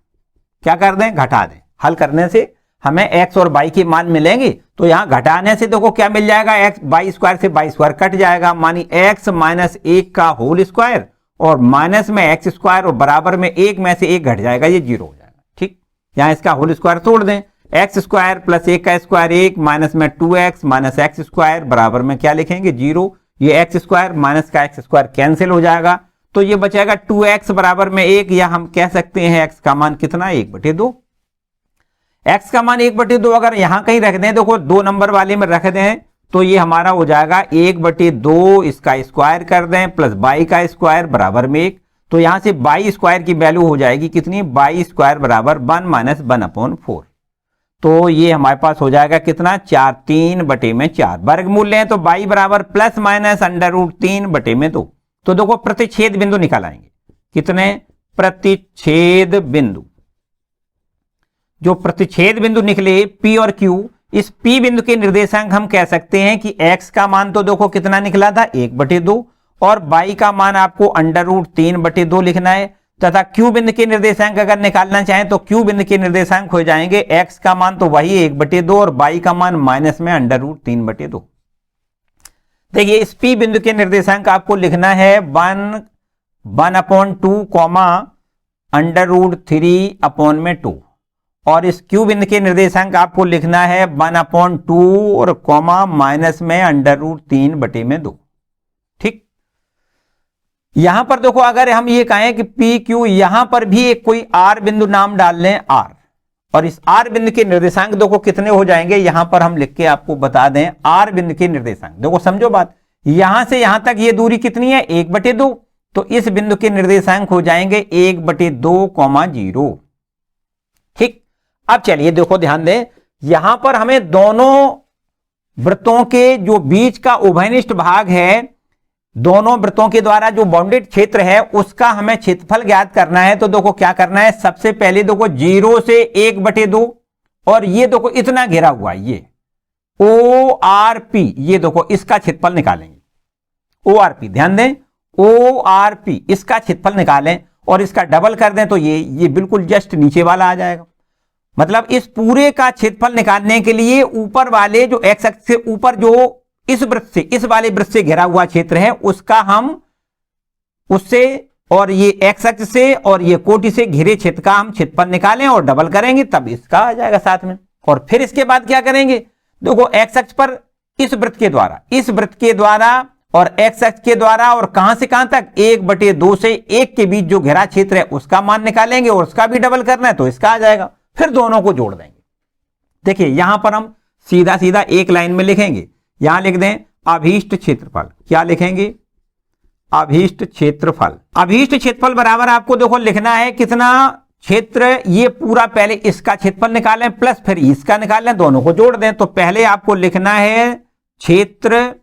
क्या कर दें, घटा दें। हल करने से हमें x और y के मान मिलेंगे, तो यहां घटाने से देखो क्या मिल जाएगा, x बाई स्क्वायर से बाई स्क्वायर कट जाएगा, मानी x माइनस 1 का होल स्क्वायर और माइनस में एक्स स्क्वायर और बराबर में 1 में से 1 घट जाएगा, ये 0 हो जाएगा, ठीक। यहां इसका होल स्क्वायर तोड़ दें, एक्स स्क्वायर प्लस 1 का स्क्वायर 1 माइनस में 2x माइनस एक्स स्क्वायर बराबर में क्या लिखेंगे, 0। ये एक्स स्क्वायर माइनस का एक्स स्क्वायर कैंसिल हो जाएगा, तो ये बचेगा 2x बराबर में 1, या हम कह सकते हैं x का मान कितना, 1/2। x का मान 1/2 अगर यहां कहीं रख दें, देखो 2 नंबर वाले में रख दें, तो ये हमारा हो जाएगा 1/2, इसका स्क्वायर कर दें प्लस बाई का स्क्वायर बराबर में 1। तो यहां से बाई स्क्वायर की वैल्यू हो जाएगी कितनी, बाई स्क्वायर बराबर 1 माइनस 1/4। तो ये हमारे पास हो जाएगा कितना, 4, 3/4। वर्गमूल लें तो बाई बराबर प्लस माइनस √3/2। तो देखो प्रतिच्छेद बिंदु निकाल आएंगे, कितने, प्रतिच्छेद बिंदु। जो प्रतिच्छेद बिंदु निकले P और Q, इस P बिंदु के निर्देशांक हम कह सकते हैं कि x का मान तो देखो कितना निकला था 1/2 और y का मान आपको √3/2 लिखना है, तथा Q बिंदु के निर्देशांक अगर निकालना चाहें तो Q बिंदु के निर्देशांक हो जाएंगे x का मान तो वही 1/2 और y का मान माइनस में √3/2। देखिए इस P बिंदु के निर्देशांक आपको लिखना है 1/2 √3/2 और इस Q बिंदु के निर्देशांक आपको लिखना है 1/2 और कॉमा माइनस में √3/2। ठीक, यहां पर देखो अगर हम ये कहें कि PQ, यहां पर भी एक कोई R बिंदु नाम डाल लें R, और इस R बिंदु के निर्देशांक देखो कितने हो जाएंगे, यहां पर हम लिख के आपको बता दें R बिंदु के निर्देशांक। देखो समझो बात, यहां से यहां तक ये दूरी कितनी है 1/2, तो इस बिंदु के निर्देशांक हो जाएंगे 1/2, 0। ठीक, अब चलिए देखो ध्यान दें, यहां पर हमें दोनों वृत्तों के जो बीच का उभयनिष्ठ भाग है, दोनों वृत्तों के द्वारा जो बाउंडेड क्षेत्र है उसका हमें क्षेत्रफल ज्ञात करना है। तो देखो क्या करना है, सबसे पहले देखो 0 से 1/2 और ये देखो इतना घेरा हुआ है ये ORP, ये देखो इसका क्षेत्रफल निकालेंगे। ORP ध्यान दें, ORP इसका क्षेत्रफल निकालें और इसका डबल कर दें तो ये बिल्कुल जस्ट नीचे वाला आ जाएगा। मतलब इस पूरे का क्षेत्रफल निकालने के लिए ऊपर वाले जो x अक्ष से ऊपर जो इस वृत्त से, इस वाले वृत्त से घिरा हुआ क्षेत्र है उसका हम उससे, और ये x अक्ष से और ये कोटि से घिरे क्षेत्र का हम क्षेत्रफल निकालें और डबल करेंगे तब इसका आ जाएगा साथ में। और फिर इसके बाद क्या करेंगे, देखो x अक्ष पर इस वृत्त के द्वारा, इस वृत्त के द्वारा और x अक्ष के द्वारा और कहां से कहां तक 1/2 से 1 के बीच जो घिरा क्षेत्र है उसका मान निकालेंगे और उसका भी डबल करना है तो इसका आ जाएगा। फिर दोनों को जोड़ देंगे। देखिए यहां पर हम सीधा सीधा एक लाइन में लिखेंगे, यहां लिख दें अभीष्ट क्षेत्रफल। क्या लिखेंगे, अभीष्ट क्षेत्रफल। अभीष्ट क्षेत्रफल बराबर आपको देखो लिखना है कितना क्षेत्र, ये पूरा पहले इसका क्षेत्रफल निकालें प्लस फिर इसका निकालें, दोनों को जोड़ दें। तो पहले आपको लिखना है क्षेत्र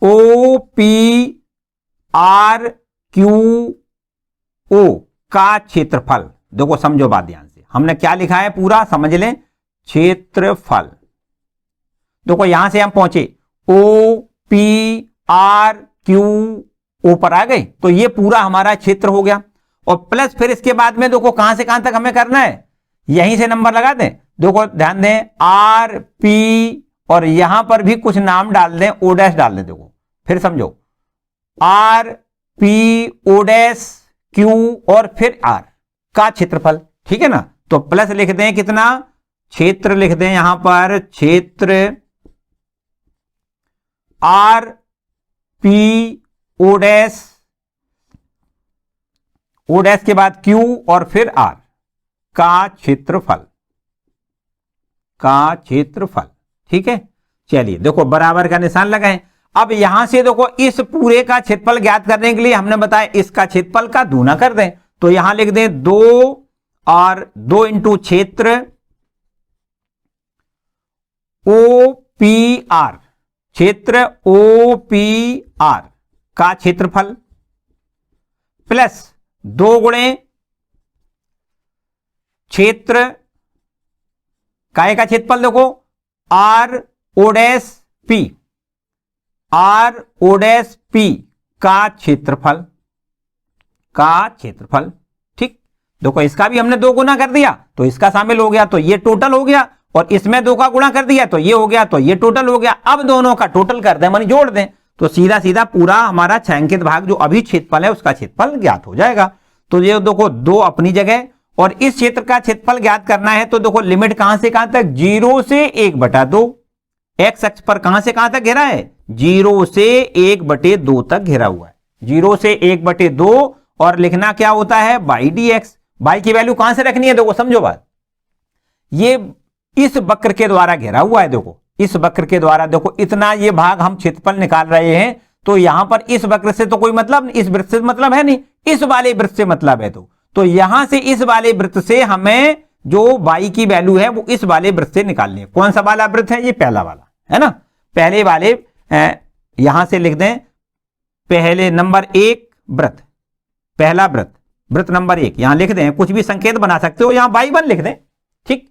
OPRQO का क्षेत्रफल। देखो समझो बात ध्यान से, हमने क्या लिखा है पूरा समझ लें, क्षेत्रफल। देखो यहां से हम पहुंचे OPRQO पर आ गए तो ये पूरा हमारा क्षेत्र हो गया, और प्लस फिर इसके बाद में देखो कहां से कहां तक हमें करना है, यहीं से नंबर लगा दें। देखो ध्यान दें RP और यहां पर भी कुछ नाम डाल दें, O डैश डाल दें। देखो फिर समझो RPO' और फिर R का क्षेत्रफल, ठीक है ना। तो प्लस लिख दें कितना, क्षेत्र लिख दें यहां पर, क्षेत्र RPO' के बाद Q और फिर R का क्षेत्रफल, का क्षेत्रफल। ठीक है, चलिए देखो बराबर का निशान लगाएं। अब यहां से देखो इस पूरे का क्षेत्रफल ज्ञात करने के लिए हमने बताया इसका क्षेत्रफल का दूना कर दें। तो यहां लिख दें 2 और 2 इंटू क्षेत्र OPR, क्षेत्र OPR का क्षेत्रफल प्लस 2 गुणे क्षेत्र काय का क्षेत्रफल, देखो RO'P, RO'P का क्षेत्रफल, का क्षेत्रफल। ठीक, देखो इसका भी हमने 2 गुना कर दिया तो इसका शामिल हो गया, तो ये टोटल हो गया, और इसमें 2 का गुणा कर दिया तो ये हो गया, तो ये टोटल हो गया। अब दोनों का टोटल कर दें मानी जोड़ दें तो सीधा सीधा पूरा हमारा छायांकित भाग जो अभी क्षेत्रफल है उसका क्षेत्रफल ज्ञात हो जाएगा। तो ये देखो 2 अपनी जगह, और इस क्षेत्र का क्षेत्रफल ज्ञात करना है तो देखो लिमिट कहां से कहां तक, 0 से 1/2। एक्स अक्ष पर कहां से कहां तक घेरा है, 0 से 1/2 तक घेरा हुआ है, 0 से 1/2। और लिखना क्या होता है, बाई dx। बाई की वैल्यू कहां से रखनी है, देखो समझो बात, ये इस वक्र के द्वारा घेरा हुआ है। देखो इस वक्र के द्वारा, देखो इतना ये भाग हम क्षेत्रफल निकाल रहे हैं, तो यहां पर इस वक्र से तो कोई मतलब नहीं, इस वृत्त से मतलब है नहीं, इस वाले वृत्त से मतलब है। तो यहां से इस वाले वृत्त से हमें जो बाई की वैल्यू है वो इस वाले वृत्त से निकालनी है। कौन सा वाला वृत्त है, ये पहला वाला है ना, पहले वाले। यहां से लिख दें पहले नंबर 1 वृत्त, पहला वृत्त वृत्त नंबर 1 यहां लिख दें, कुछ भी संकेत बना सकते हो, यहां y1 लिख दें, ठीक,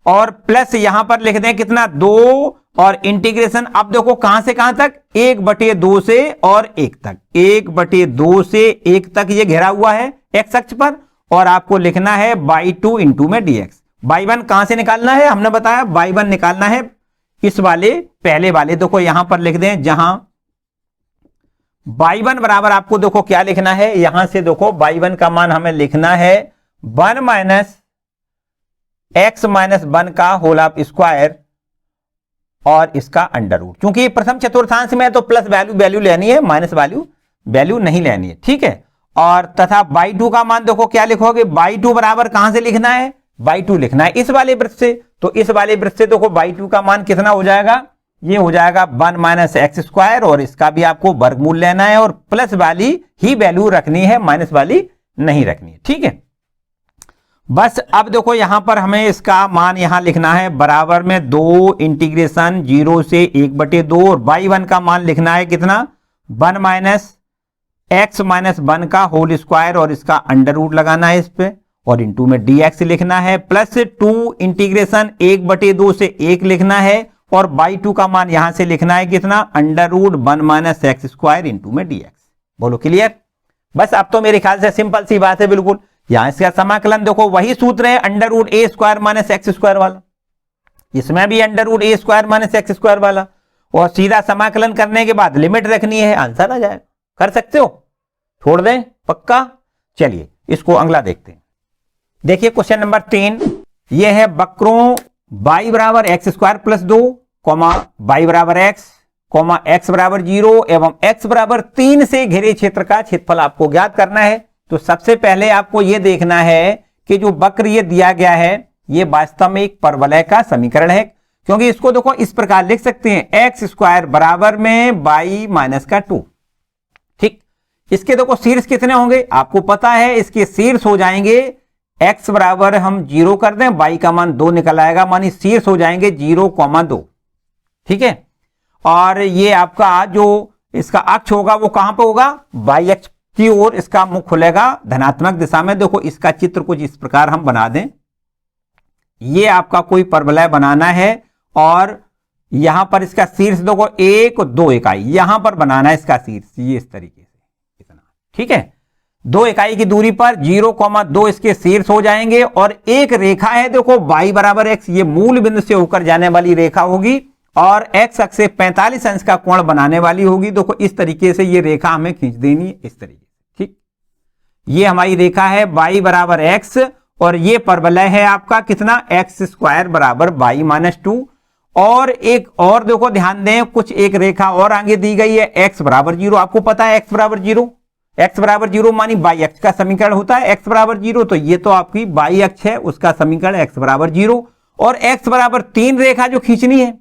और प्लस यहां पर लिख दें कितना 2 और इंटीग्रेशन, अब देखो कहां से कहां तक 1/2 से और 1 तक, 1/2 से 1 तक ये घेरा हुआ है x अक्ष पर, और आपको लिखना है y2 इंटू में dx। y1 कहां से निकालना है, हमने बताया y1 निकालना है इस वाले पहले वाले, देखो यहां पर लिख दें, जहां y1 बराबर आपको देखो क्या लिखना है, यहां से देखो y1 का मान हमें लिखना है 1 माइनस x माइनस 1 का होल ऑफ स्क्वायर और इसका अंडर रूट, क्योंकि प्रथम चतुर्थांश में है तो प्लस वैल्यू लेनी है, माइनस वैल्यू नहीं लेनी है, ठीक है। और तथा y2 का मान देखो क्या लिखोगे, y2 बराबर कहां से लिखना है, y2 लिखना है इस वाले वृत्त से, तो इस वाले वृत्त से देखो y2 का मान कितना हो जाएगा, ये हो जाएगा 1 माइनस एक्स स्क्वायर, और इसका भी आपको वर्गमूल लेना है और प्लस वाली ही वैल्यू रखनी है, माइनस वाली नहीं रखनी है, ठीक है। बस अब देखो यहां पर हमें इसका मान यहां लिखना है बराबर में 2 इंटीग्रेशन 0 से 1/2, और y1 का मान लिखना है कितना 1 माइनस x माइनस 1 का होल स्क्वायर और इसका अंडर रूट लगाना है इस पे, और इंटू में dx लिखना है, प्लस 2 इंटीग्रेशन 1/2 से 1 लिखना है, और y2 का मान यहां से लिखना है कितना under root 1 minus x square into में dx। बोलो क्लियर। बस अब तो मेरे ख्याल से सिंपल सी बात है बिल्कुल। यहां इसका समाकलन देखो वही सूत्र है अंडर रूट ए स्क्वायर माइनस एक्स स्क्वायर वाला, इसमें भी अंडर रूट ए स्क्वायर माइनस एक्स स्क्वायर वाला, और सीधा समाकलन करने के बाद लिमिट रखनी है, आंसर आ जाएगा। कर सकते हो, छोड़ दें पक्का। चलिए इसको अगला देखते हैं। देखिए क्वेश्चन नंबर 3, यह है वक्रों y बराबर एक्स स्क्वायर प्लस 2, y बराबर x, x बराबर 0 एवं x बराबर 3 से घिरे क्षेत्र का क्षेत्रफल आपको ज्ञात करना है। तो सबसे पहले आपको यह देखना है कि जो वक्र ये दिया गया है ये वास्तव में एक परवलय का समीकरण है, क्योंकि इसको देखो इस प्रकार लिख सकते हैं एक्स स्क्वायर बराबर में y माइनस का 2, ठीक। इसके देखो शीर्ष कितने होंगे आपको पता है, इसके शीर्ष हो जाएंगे x बराबर हम 0 कर दें, y का मान 2 निकल आएगा, मानी शीर्ष हो जाएंगे 0,2, ठीक है। और ये आपका जो इसका अक्ष होगा वो कहां पे होगा, y अक्ष की ओर इसका मुख खुलेगा धनात्मक दिशा में। देखो इसका चित्र कुछ इस प्रकार हम बना दें, ये आपका कोई परवलय बनाना है, और यहां पर इसका शीर्ष देखो 1 2 इकाई यहां पर बनाना है इसका शीर्ष, ये इस तरीके से इतना, ठीक है। 2 इकाई की दूरी पर 0,2 इसके शीर्ष हो जाएंगे, और एक रेखा है देखो y बराबर x, ये मूल बिंदु से होकर जाने वाली रेखा होगी, और x अक्ष से 45 अंश का कोण बनाने वाली होगी। देखो इस तरीके से ये रेखा हमें खींच देनी है इस तरीके से, ठीक। ये हमारी रेखा है y बराबर x, और ये परवलय है आपका कितना एक्स स्क्वायर बराबर y माइनस 2। और एक और देखो ध्यान दें, कुछ एक रेखा और आगे दी गई है x बराबर 0, आपको पता है x बराबर 0, x बराबर 0 मानी y अक्ष का समीकरण होता है x बराबर 0, तो ये तो आपकी y अक्ष है उसका समीकरण x बराबर 0, और x बराबर 3 रेखा जो खींचनी है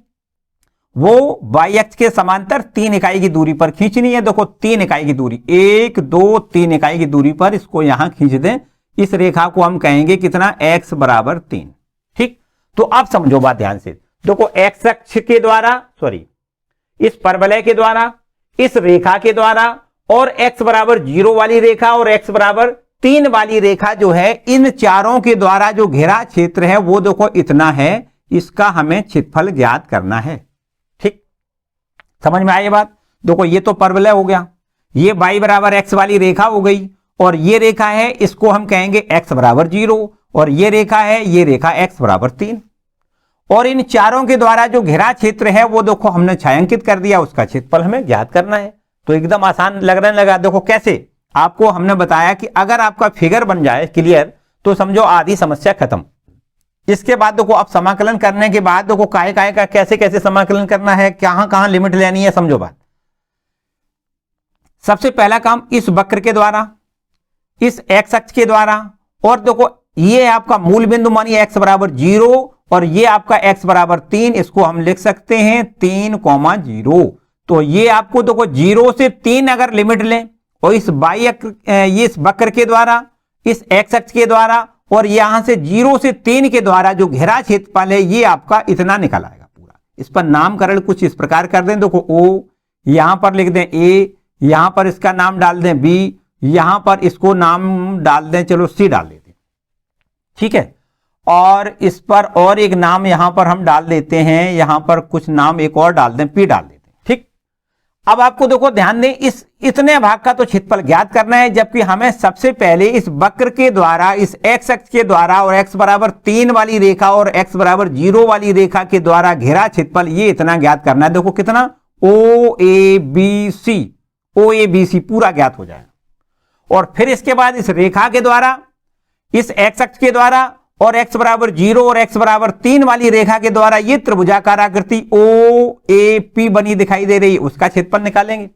वो y अक्ष के समांतर 3 इकाई की दूरी पर खींचनी है। देखो 3 इकाई की दूरी, 1 2 3 इकाई की दूरी पर इसको यहां खींच दें, इस रेखा को हम कहेंगे कितना x बराबर 3, ठीक। तो अब समझो बात ध्यान से, देखो x अक्ष के द्वारा इस परवलय के द्वारा, इस रेखा के द्वारा, और x बराबर 0 वाली रेखा और x बराबर 3 वाली रेखा जो है, इन चारों के द्वारा जो घेरा क्षेत्र है वो देखो इतना है, इसका हमें क्षेत्रफल ज्ञात करना है, ठीक। समझ में आई ये बात। देखो ये तो परवलय हो गया, ये y बराबर x वाली रेखा हो गई, और ये रेखा है इसको हम कहेंगे x बराबर 0, और ये रेखा है ये रेखा x बराबर 3, और इन चारों के द्वारा जो घेरा क्षेत्र है वो देखो हमने छायांकित कर दिया, उसका क्षेत्रफल हमें ज्ञात करना है। तो एकदम आसान लगने लगा। देखो कैसे, आपको हमने बताया कि अगर आपका फिगर बन जाए क्लियर तो समझो आधी समस्या खत्म। इसके बाद देखो अब समाकलन करने के बाद देखो काय का कैसे कैसे समाकलन करना है, कहां कहां लिमिट लेनी है, समझो बात। सबसे पहला काम इस वक्र के द्वारा, इस x अक्ष के द्वारा, और देखो ये आपका मूल बिंदु मानिए x बराबर 0 और ये आपका x बराबर 3, इसको हम लिख सकते हैं 3,0। तो ये आपको देखो 0 से 3 अगर लिमिट लें और इस ये इस वक्र के द्वारा, इस x अक्ष के द्वारा, और यहां से 0 से 3 के द्वारा जो घेरा क्षेत्रफल है ये आपका इतना निकल आएगा पूरा। इस पर नामकरण कुछ इस प्रकार कर दें, देखो O यहां पर लिख दें A, यहां पर इसका नाम डाल दें B, यहां पर इसको नाम डाल दें, चलो सी डाल देते हैं, ठीक है। और इस पर और एक नाम यहां पर हम डाल देते हैं, यहां पर कुछ नाम एक और डाल दें, पी डाल देते हैं, ठीक। अब आपको देखो ध्यान दें, इस इतने भाग का तो क्षेत्रफल ज्ञात करना है, जबकि हमें सबसे पहले इस वक्र के द्वारा, इस एक्स अक्ष के द्वारा और x बराबर 3 वाली रेखा और x बराबर 0 वाली रेखा के द्वारा घेरा क्षेत्रफल ये इतना ज्ञात करना है। देखो कितना, ओ ए बी सी पूरा ज्ञात हो जाएगा। और फिर इसके बाद इस रेखा के द्वारा, इस x अक्ष के द्वारा और x बराबर 0 और x बराबर 3 वाली रेखा के द्वारा ये त्रिभुजाकार आकृति ओ ए पी बनी दिखाई दे रही है, उसका क्षेत्रफल निकालेंगे।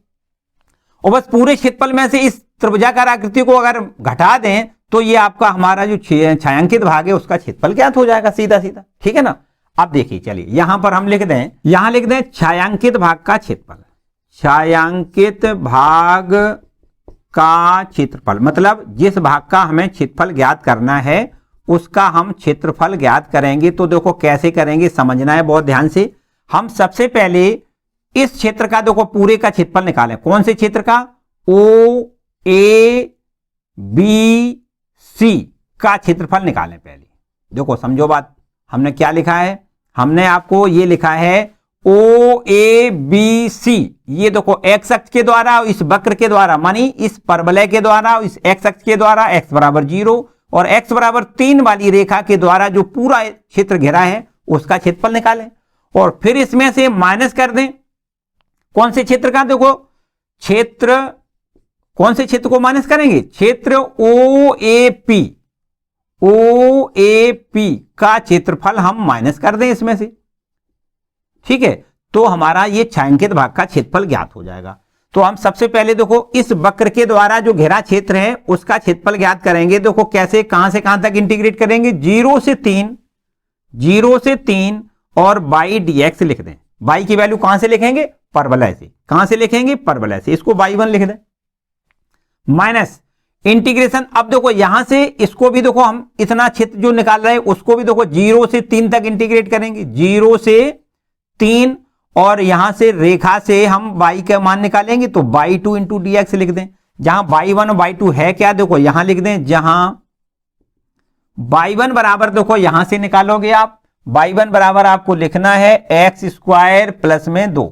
और बस पूरे क्षेत्रफल में से इस त्रिभुजाकार आकृति को अगर घटा दें तो ये आपका हमारा जो छायांकित भाग है उसका क्षेत्रफल ज्ञात हो जाएगा सीधा सीधा, ठीक है ना। अब देखिए, चलिए यहां पर हम लिख दें, यहां लिख दें छायांकित भाग का क्षेत्रफल। छायांकित भाग का क्षेत्रफल मतलब जिस भाग का हमें क्षेत्रफल ज्ञात करना है उसका हम क्षेत्रफल ज्ञात करेंगे। तो देखो कैसे करेंगे, समझना है बहुत ध्यान से। हम सबसे पहले इस क्षेत्र का देखो पूरे का क्षेत्रफल निकालें। कौन से क्षेत्र का, ओ ए बी सी का क्षेत्रफल निकालें। पहले देखो समझो बात, हमने क्या लिखा है, हमने आपको ये लिखा है ओ ए बी सी, ये देखो एक्स अक्ष के द्वारा इस वक्र के द्वारा, मानी इस परवलय के द्वारा इस एक्स अक्ष के द्वारा x बराबर 0 और x बराबर 3 वाली रेखा के द्वारा जो पूरा क्षेत्र घेरा है उसका क्षेत्रफल निकालें। और फिर इसमें से माइनस कर दें कौन से क्षेत्र का, देखो क्षेत्र, कौन से क्षेत्र को माइनस करेंगे, क्षेत्र ओ ए पी का क्षेत्रफल हम माइनस कर दें इसमें से, ठीक है। तो हमारा ये छायांकित भाग का क्षेत्रफल ज्ञात हो जाएगा। तो हम सबसे पहले देखो इस वक्र के द्वारा जो घेरा क्षेत्र है उसका क्षेत्रफल ज्ञात करेंगे। देखो कैसे, कहां से कहां तक इंटीग्रेट करेंगे, 0 से 3 और बाई dx लिख दें। बाई की वैल्यू कहां से लिखेंगे, परवलय से। कहां से लिखेंगे, परवलय से। इसको बाई 1 लिख दें, माइनस इंटीग्रेशन। अब देखो यहां से इसको भी देखो हम इतना क्षेत्र जो निकाल रहे हैं उसको भी देखो 0 से 3 तक इंटीग्रेट करेंगे, 0 से 3 और यहां से रेखा से हम y का मान निकालेंगे तो बाई 2 इंटू डी एक्स लिख दें। जहां बाई 1 और बाई 2 है क्या, देखो यहां लिख दें, जहां बाई 1 बराबर देखो यहां से निकालोगे आप, बाई 1 बराबर आपको लिखना है एक्स स्क्वायर प्लस में 2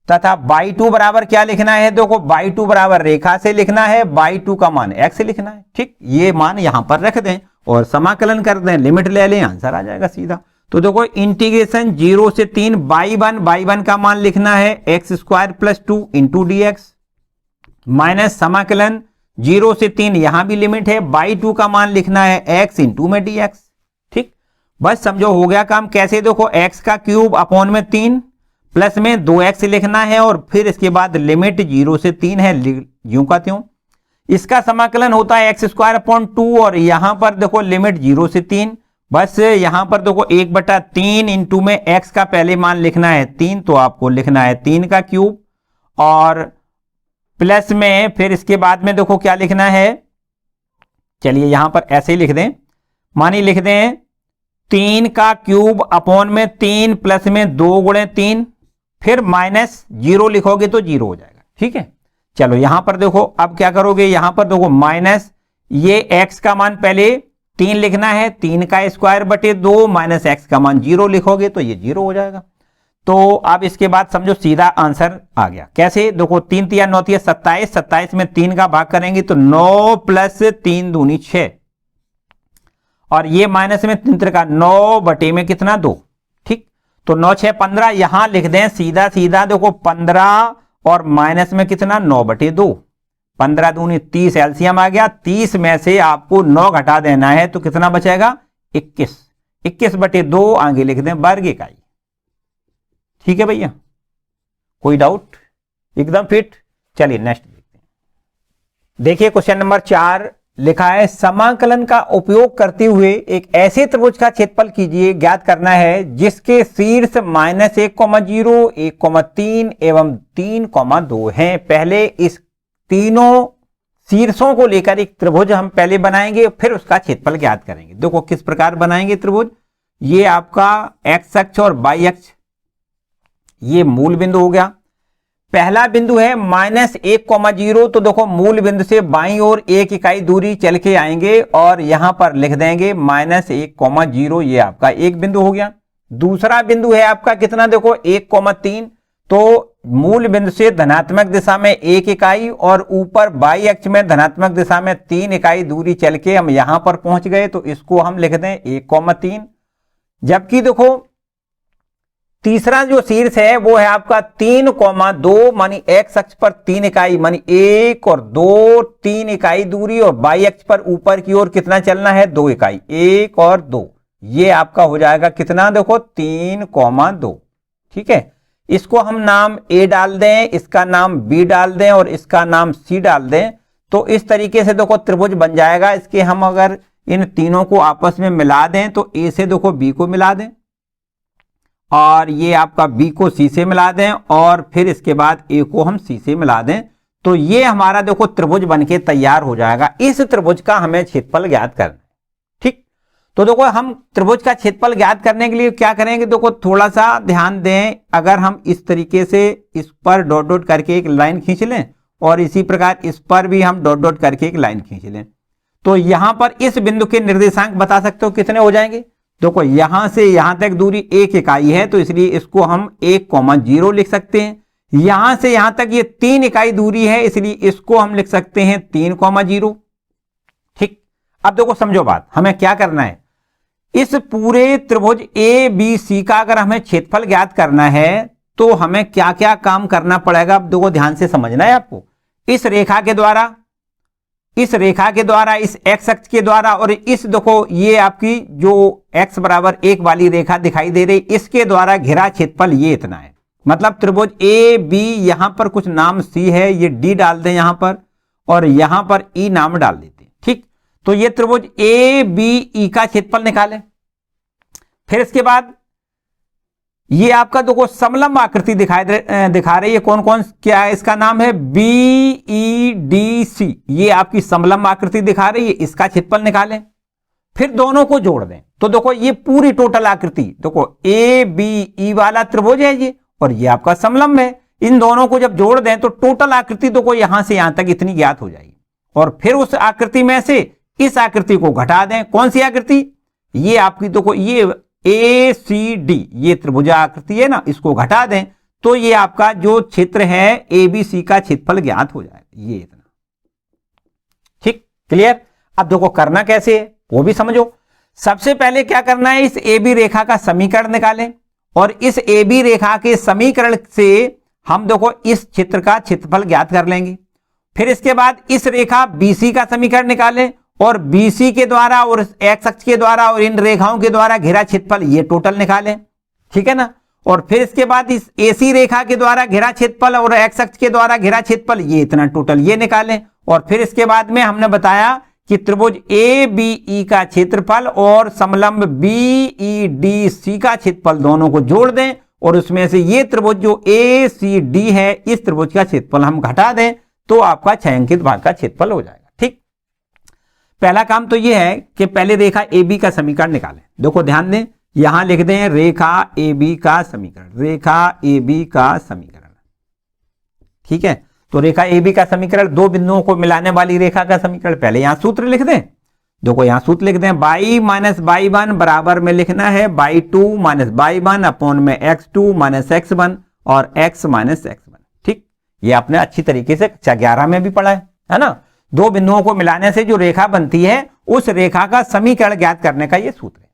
तथा बाई 2 बराबर क्या लिखना है, देखो बाई 2 बराबर रेखा से लिखना है, बाई 2 का मान x से लिखना है, ठीक। ये मान यहां पर रख दें और समाकलन कर दें, लिमिट ले लें, आंसर आ जाएगा सीधा। तो देखो इंटीग्रेशन 0 से 3 बाई 1 का मान लिखना है x square plus 2 into D x, minus समाकलन 0 से 3 यहां भी लिमिट है, बाई 2 का मान लिखना है x इंटू में डी एक्स, ठीक। बस समझो हो गया काम। कैसे, देखो x का क्यूब अपॉन में 3 प्लस में 2x लिखना है और फिर इसके बाद लिमिट 0 से 3 है, यूं का त्यों। इसका समाकलन होता है एक्स स्क्वायर अपॉन 2 और यहां पर देखो लिमिट 0 से 3, बस यहां पर देखो 1/3 इंटू में x का पहले मान लिखना है 3 तो आपको लिखना है 3 का क्यूब और प्लस में फिर इसके बाद में देखो क्या लिखना है, चलिए यहां पर ऐसे ही लिख दें, मानी लिख दें 3 का क्यूब अपॉन में 3 प्लस में 2 गुणे 3 फिर माइनस 0 लिखोगे तो 0 हो जाएगा, ठीक है। चलो यहां पर देखो अब क्या करोगे, यहां पर देखो माइनस ये x का मान पहले 3 लिखना है, 3 का स्क्वायर बटे 2 माइनस एक्स का मान 0 लिखोगे तो ये 0 हो जाएगा। तो अब इसके बाद समझो सीधा आंसर आ गया। कैसे, देखो 3 3 9 3 27, 27 में 3 का भाग करेंगे तो 9 प्लस 3 दूनी 6 और ये माइनस में 3 का 9 बटे में कितना 2, ठीक। तो 9 6 15 यहां लिख दें सीधा सीधा, देखो 15 और माइनस में कितना 9 बटे 2, 15 दूनी 30 एलसीएम आ गया। 30 में से आपको 9 घटा देना है तो कितना बचेगा 21, 21 बटे 2 आगे लिख दें वर्ग इकाई, ठीक है भैया। कोई डाउट, एकदम फिट। चलिए नेक्स्ट देखते हैं। देखिए क्वेश्चन नंबर 4 लिखा है, समाकलन का उपयोग करते हुए एक ऐसे त्रिभुज का क्षेत्रफल कीजिए, ज्ञात करना है जिसके शीर्ष -1,0 1,3 एवं 3,2 हैं। पहले इस तीनों शीर्षों को लेकर एक त्रिभुज हम पहले बनाएंगे फिर उसका क्षेत्रफल ज्ञात करेंगे। देखो किस प्रकार बनाएंगे त्रिभुज, ये आपका एक्स अक्ष और वाई अक्ष ये मूल बिंदु हो गया। पहला बिंदु है -1,0, तो देखो मूल बिंदु से बाईं ओर 1 इकाई दूरी चल के आएंगे और यहां पर लिख देंगे -1,0, ये आपका एक बिंदु हो गया। दूसरा बिंदु है आपका कितना, देखो 1,3, तो मूल बिंदु से धनात्मक दिशा में 1 इकाई और ऊपर बाई अक्ष में धनात्मक दिशा में 3 इकाई दूरी चल के हम यहां पर पहुंच गए, तो इसको हम लिख दें 1,3। जबकि देखो तीसरा जो शीर्ष है वो है आपका 3,2, मानी एक्स अक्ष पर 3 इकाई, मानी 1 और 2, 3 इकाई दूरी, और बाई अक्ष पर ऊपर की ओर कितना चलना है, 2 इकाई, 1 और 2, ये आपका हो जाएगा कितना, देखो 3,2। ठीक है, इसको हम नाम A डाल दें, इसका नाम B डाल दें और इसका नाम C डाल दें, तो इस तरीके से देखो त्रिभुज बन जाएगा। इसके हम अगर इन तीनों को आपस में मिला दें तो A से देखो B को मिला दें और ये आपका B को C से मिला दें और फिर इसके बाद A को हम C से मिला दें, तो ये हमारा देखो त्रिभुज बनके तैयार हो जाएगा। इस त्रिभुज का हमें क्षेत्रफल ज्ञात करना है। ठीक, तो देखो हम त्रिभुज का क्षेत्रफल ज्ञात करने के लिए क्या करेंगे, देखो थोड़ा सा ध्यान दें। अगर हम इस तरीके से इस पर डॉट डॉट करके एक लाइन खींच लें और इसी प्रकार इस पर भी हम डॉट डॉट करके एक लाइन खींच लें, तो यहां पर इस बिंदु के निर्देशांक बता सकते हो कितने हो जाएंगे। देखो यहां से यहां तक दूरी 1 इकाई है, तो इसलिए इसको हम 1,0 लिख सकते हैं। यहां से यहां तक ये 3 इकाई दूरी है, इसलिए इसको हम लिख सकते हैं 3,0। ठीक, अब देखो समझो बात, हमें क्या करना है, इस पूरे त्रिभुज ABC का अगर हमें क्षेत्रफल ज्ञात करना है तो हमें क्या क्या काम करना पड़ेगा। अब देखो ध्यान से समझना है आपको। इस रेखा के द्वारा, इस रेखा के द्वारा, इस एक्स अक्ष के द्वारा और इस देखो ये आपकी जो x बराबर 1 वाली रेखा दिखाई दे रही, इसके द्वारा घिरा क्षेत्रफल ये इतना है। मतलब त्रिभुज AB, यहां पर कुछ नाम C है, ये D डाल दें यहां पर और यहां पर E नाम डाल देते हैं। ठीक, तो ये त्रिभुज ABE का क्षेत्रफल निकालें। फिर इसके बाद ये आपका देखो समलंब आकृति दिखा रही है, कौन कौन, क्या है इसका नाम है BEDC, ये आपकी समलंब आकृति दिखा रही है, इसका क्षेत्रफल निकालें। फिर दोनों को जोड़ दें, तो देखो ये पूरी टोटल आकृति देखो ABE वाला त्रिभुज है ये, और ये आपका समलंब है। इन दोनों को जब जोड़ दें तो टोटल आकृति देखो यहां से यहां तक इतनी ज्ञात हो जाएगी। और फिर उस आकृति में से इस आकृति को घटा दें। कौन सी आकृति, ये आपकी देखो ये ACD, ये त्रिभुज आकृति है ना, इसको घटा दें तो ये आपका जो क्षेत्र है ABC का क्षेत्रफल ज्ञात हो जाएगा, ये इतना। ठीक, क्लियर। अब देखो करना कैसे है वो भी समझो। सबसे पहले क्या करना है, इस AB रेखा का समीकरण निकालें और इस AB रेखा के समीकरण से हम देखो इस क्षेत्र का क्षेत्रफल ज्ञात कर लेंगे। फिर इसके बाद इस रेखा BC का समीकरण निकालें और BC के द्वारा और एक्स अक्ष के द्वारा और इन रेखाओं के द्वारा घिरा क्षेत्रफल ये टोटल निकालें। ठीक है ना। और फिर इसके बाद इस AC रेखा के द्वारा घिरा क्षेत्रफल और एक्स अक्ष के द्वारा घिरा क्षेत्रफल ये इतना टोटल ये निकालें। और फिर इसके बाद में हमने बताया कि त्रिभुज ABE का क्षेत्रफल और समलंब BEDC का क्षेत्रफल दोनों को जोड़ दें और उसमें से ये त्रिभुज जो ACD है इस त्रिभुज का क्षेत्रफल हम घटा दें तो आपका छायांकित भाग का क्षेत्रफल हो जाएगा। ठीक, पहला काम तो ये है कि पहले रेखा AB का समीकरण निकालें। देखो ध्यान दें, यहां लिख दें रेखा AB का समीकरण, रेखा AB का समीकरण। ठीक है, तो रेखा AB का समीकरण दो बिंदुओं को मिलाने वाली रेखा का समीकरण। पहले यहां सूत्र लिख दें, देखो यहां सूत्र लिख दें, y माइनस y1 बराबर में लिखना है y2 माइनस y1 अपॉन में x2 माइनस x1 और x माइनस x1। ठीक, ये आपने अच्छी तरीके से कक्षा 11 में भी पढ़ा है ना। दो बिंदुओं को मिलाने से जो रेखा बनती है उस रेखा का समीकरण ज्ञात करने का ये सूत्र है।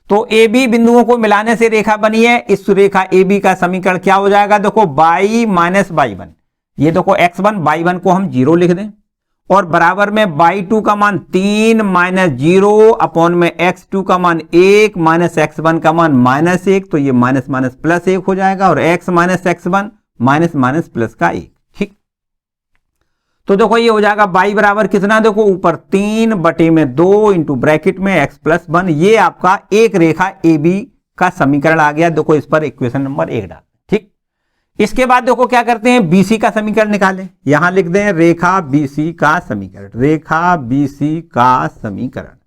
तो AB बिंदुओं को मिलाने से रेखा बनी है, इस रेखा AB का समीकरण क्या हो जाएगा, देखो y माइनस y1, ये देखो x1 y1 को हम 0 लिख दें और बराबर में y2 का मान 3 माइनस 0 अपॉन में x2 का मान 1 माइनस x1 का मान माइनस 1, तो ये माइनस माइनस प्लस 1 हो जाएगा और x minus x1 minus minus plus का 1। ठीक, तो देखो ये हो जाएगा y बराबर कितना, देखो ऊपर 3/2 इंटू ब्रैकेट में x प्लस 1, ये आपका एक रेखा AB का समीकरण आ गया। देखो इस पर इक्वेशन नंबर 1 डाल। ठीक, इसके बाद देखो क्या करते हैं, BC का समीकरण निकालें। यहां लिख दें रेखा BC का समीकरण, रेखा BC का समीकरण।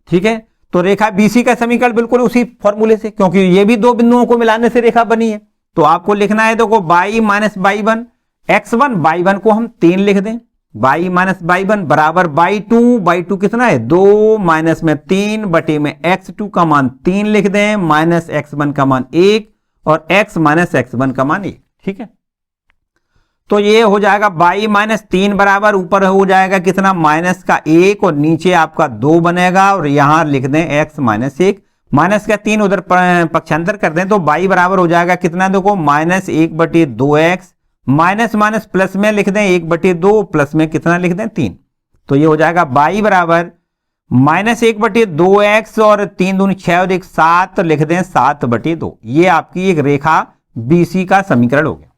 ठीक है, तो रेखा BC का समीकरण बिल्कुल उसी फॉर्मूले से, क्योंकि ये भी दो बिंदुओं को मिलाने से रेखा बनी है, तो आपको लिखना है देखो y minus y1, x1 y1 को हम 3 लिख दें, y माइनस y1 बराबर y2 कितना है 2 माइनस में 3 बटे में x2 का मान 3 लिख दें, माइनस x1 का मान 1 और x माइनस x1 का मान 1। ठीक है, तो ये हो जाएगा y माइनस 3 बराबर ऊपर हो जाएगा कितना माइनस का 1 और नीचे आपका 2 बनेगा और यहां लिख दें x माइनस 1, माइनस का 3 उधर पक्षांतर कर दें तो y बराबर हो जाएगा कितना देखो minus 1/2x, minus minus plus में लिख दें 1/2 प्लस में कितना लिख दें 3, तो ये हो जाएगा y बराबर माइनस 1/2x और 3 दूनी 6 और 1 7 लिख दें 7/2। ये आपकी एक रेखा BC का समीकरण हो गया।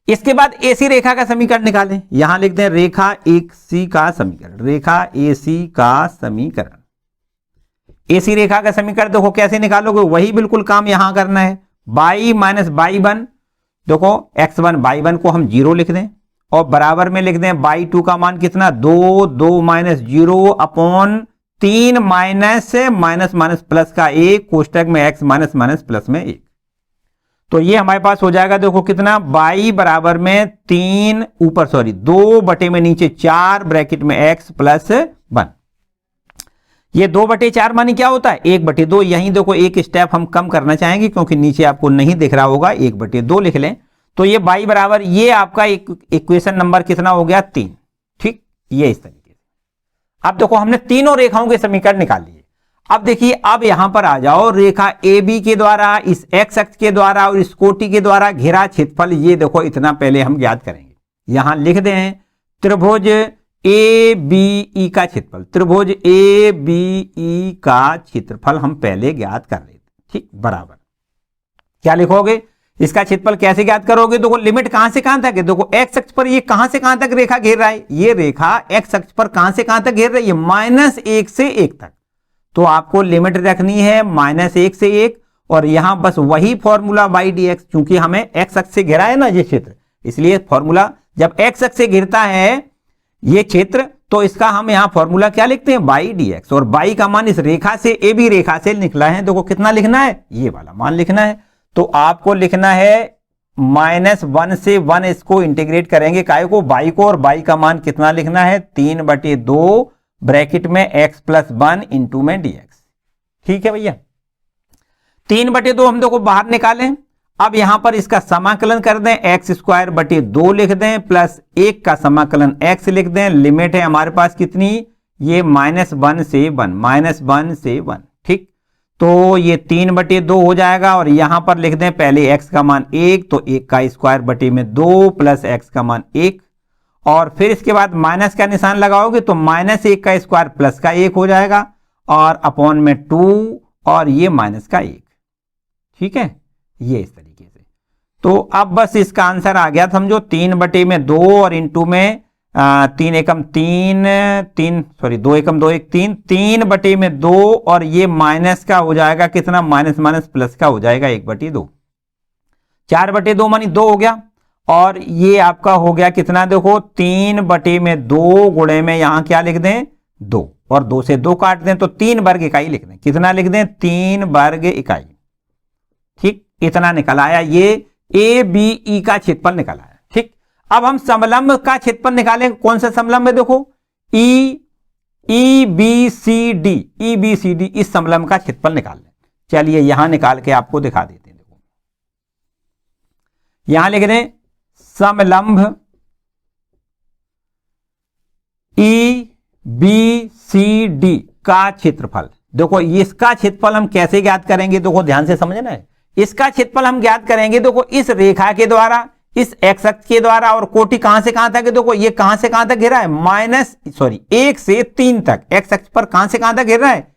इसके बाद AC रेखा का समीकरण निकालें, यहां लिख दें रेखा AC का समीकरण, रेखा AC का समीकरण। AC रेखा का समीकरण देखो कैसे निकालोगे, वही बिल्कुल काम यहां करना है। y माइनस y1 देखो x1 y1 को हम 0 लिख दें और बराबर में लिख दें y2 का मान कितना 2 minus 0 upon 3 minus minus plus का 1 कोष्टक में x माइनस माइनस प्लस में 1, तो ये हमारे पास हो जाएगा देखो कितना y बराबर में 3 ऊपर 2 बटे में नीचे 4 ब्रैकेट में x प्लस 1। ये 2/4 मानी क्या होता है 1/2। यहीं देखो एक स्टेप हम कम करना चाहेंगे क्योंकि नीचे आपको नहीं दिख रहा होगा, 1/2 लिख लें, तो ये y बराबर ये आपका इक्वेशन नंबर कितना हो गया 3। ठीक, ये इस तरीके से। अब देखो हमने तीनों रेखाओं के समीकरण निकाल लिए। अब देखिए अब यहां पर आ जाओ, रेखा AB के द्वारा इस x अक्ष के द्वारा और इस कोटि के द्वारा घिरा क्षेत्रफल, ये देखो इतना पहले हम ज्ञात करेंगे। यहां लिख दें त्रिभुज ABE का क्षेत्रफल, त्रिभुज ABE का क्षेत्रफल हम पहले ज्ञात कर लेते। ठीक, बराबर क्या लिखोगे, इसका क्षेत्रफल कैसे ज्ञात करोगे, देखो लिमिट कहां से कहां तक है, देखो x अक्ष पर ये कहां से कहां तक रेखा घेर रहा है, ये रेखा x अक्ष पर कहां से कहां तक घेर रही है -1 से 1 तक, तो आपको लिमिट रखनी है -1 से 1 और यहां बस वही फॉर्मूला y dx, क्योंकि हमें x अक्ष से घेरा है ना ये क्षेत्र, इसलिए फॉर्मूला जब x अक्ष से घिरता है ये क्षेत्र तो इसका हम यहां फॉर्मूला क्या लिखते हैं y dx, और y का मान इस रेखा से AB रेखा से निकला है, देखो कितना लिखना है ये वाला मान लिखना है, तो आपको लिखना है -1 से 1 इसको इंटीग्रेट करेंगे काय को y को, और y का मान कितना लिखना है 3/2 ब्रैकेट में x प्लस 1 इंटू में dx। ठीक है भैया, 3/2 हम देखो बाहर निकालें। अब यहां पर इसका समाकलन कर दें, x² 2 लिख दें प्लस 1 का समाकलन x लिख दें, लिमिट है हमारे पास कितनी ये -1 से 1, ठीक, तो ये 3/2 हो जाएगा और यहां पर लिख दें पहले x का मान 1, तो 1 का स्क्वायर बटे में 2 प्लस x का मान 1, और फिर इसके बाद माइनस का निशान लगाओगे तो -1 का स्क्वायर प्लस का 1 हो जाएगा और अपॉन में 2 और ये माइनस का 1। ठीक है, ये इस तरीके से, तो अब बस इसका आंसर आ गया समझो 3/2 और इंटू में 3 एकम 3 2 एकम 2 1 3/2 और ये माइनस का हो जाएगा कितना माइनस प्लस का हो जाएगा 1/2, 4/2 मानी 2 हो गया, और ये आपका हो गया कितना देखो 3/2 गुणे में यहां क्या लिख दें 2 और 2 से 2 काट दें तो 3 वर्ग इकाई लिख दें, कितना लिख दें 3 वर्ग इकाई। ठीक, इतना निकल आया, ये ABE का क्षेत्रफल निकल आया। ठीक, अब हम समलंब का क्षेत्रफल निकालें, कौन सा समलंब है देखो EBCD, इस समलंब का क्षेत्रफल निकाल लें। चलिए यहां निकाल के आपको दिखा देते हैं, देखो यहां लिख दें समलंब EBCD का क्षेत्रफल। देखो इसका क्षेत्रफल हम कैसे ज्ञात करेंगे, देखो ध्यान से समझना है, इसका क्षेत्रफल हम ज्ञात करेंगे देखो इस रेखा के द्वारा, इस x अक्ष के द्वारा, और कोटि कहां से कहां तक है, देखो ये कहां से कहां तक घेरा है 1 से 3 तक, x अक्ष पर कहां से कहां तक घेर रहा है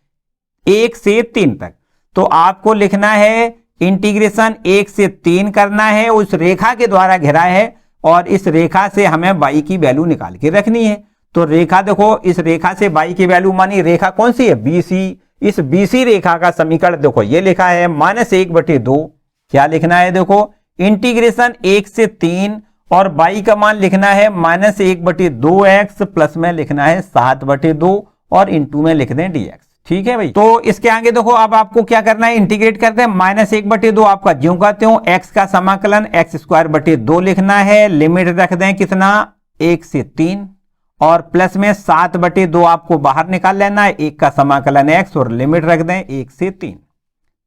1 से 3 तक, तो आपको लिखना है इंटीग्रेशन 1 से 3 करना है, उस रेखा के द्वारा घेरा है और इस रेखा से हमें y की वैल्यू निकाल के रखनी है। तो रेखा देखो इस रेखा से y की वैल्यू मानी रेखा कौन सी है BC, इस BC रेखा का समीकरण देखो ये लिखा है -1/2, क्या लिखना है देखो इंटीग्रेशन 1 से 3 और y का मान लिखना है -1/2x प्लस में लिखना है 7/2 और इंटू में लिख दें dx। ठीक है भाई। तो इसके आगे देखो अब आपको क्या करना है, इंटीग्रेट करते हैं। -1/2 आपका ज्यों का त्यों, x का समाकलन x²/2 लिखना है। लिमिट रख दें कितना, 1 से 3, और प्लस में 7/2 आपको बाहर निकाल लेना है। 1 का समाकलन x और लिमिट रख दें 1 से 3।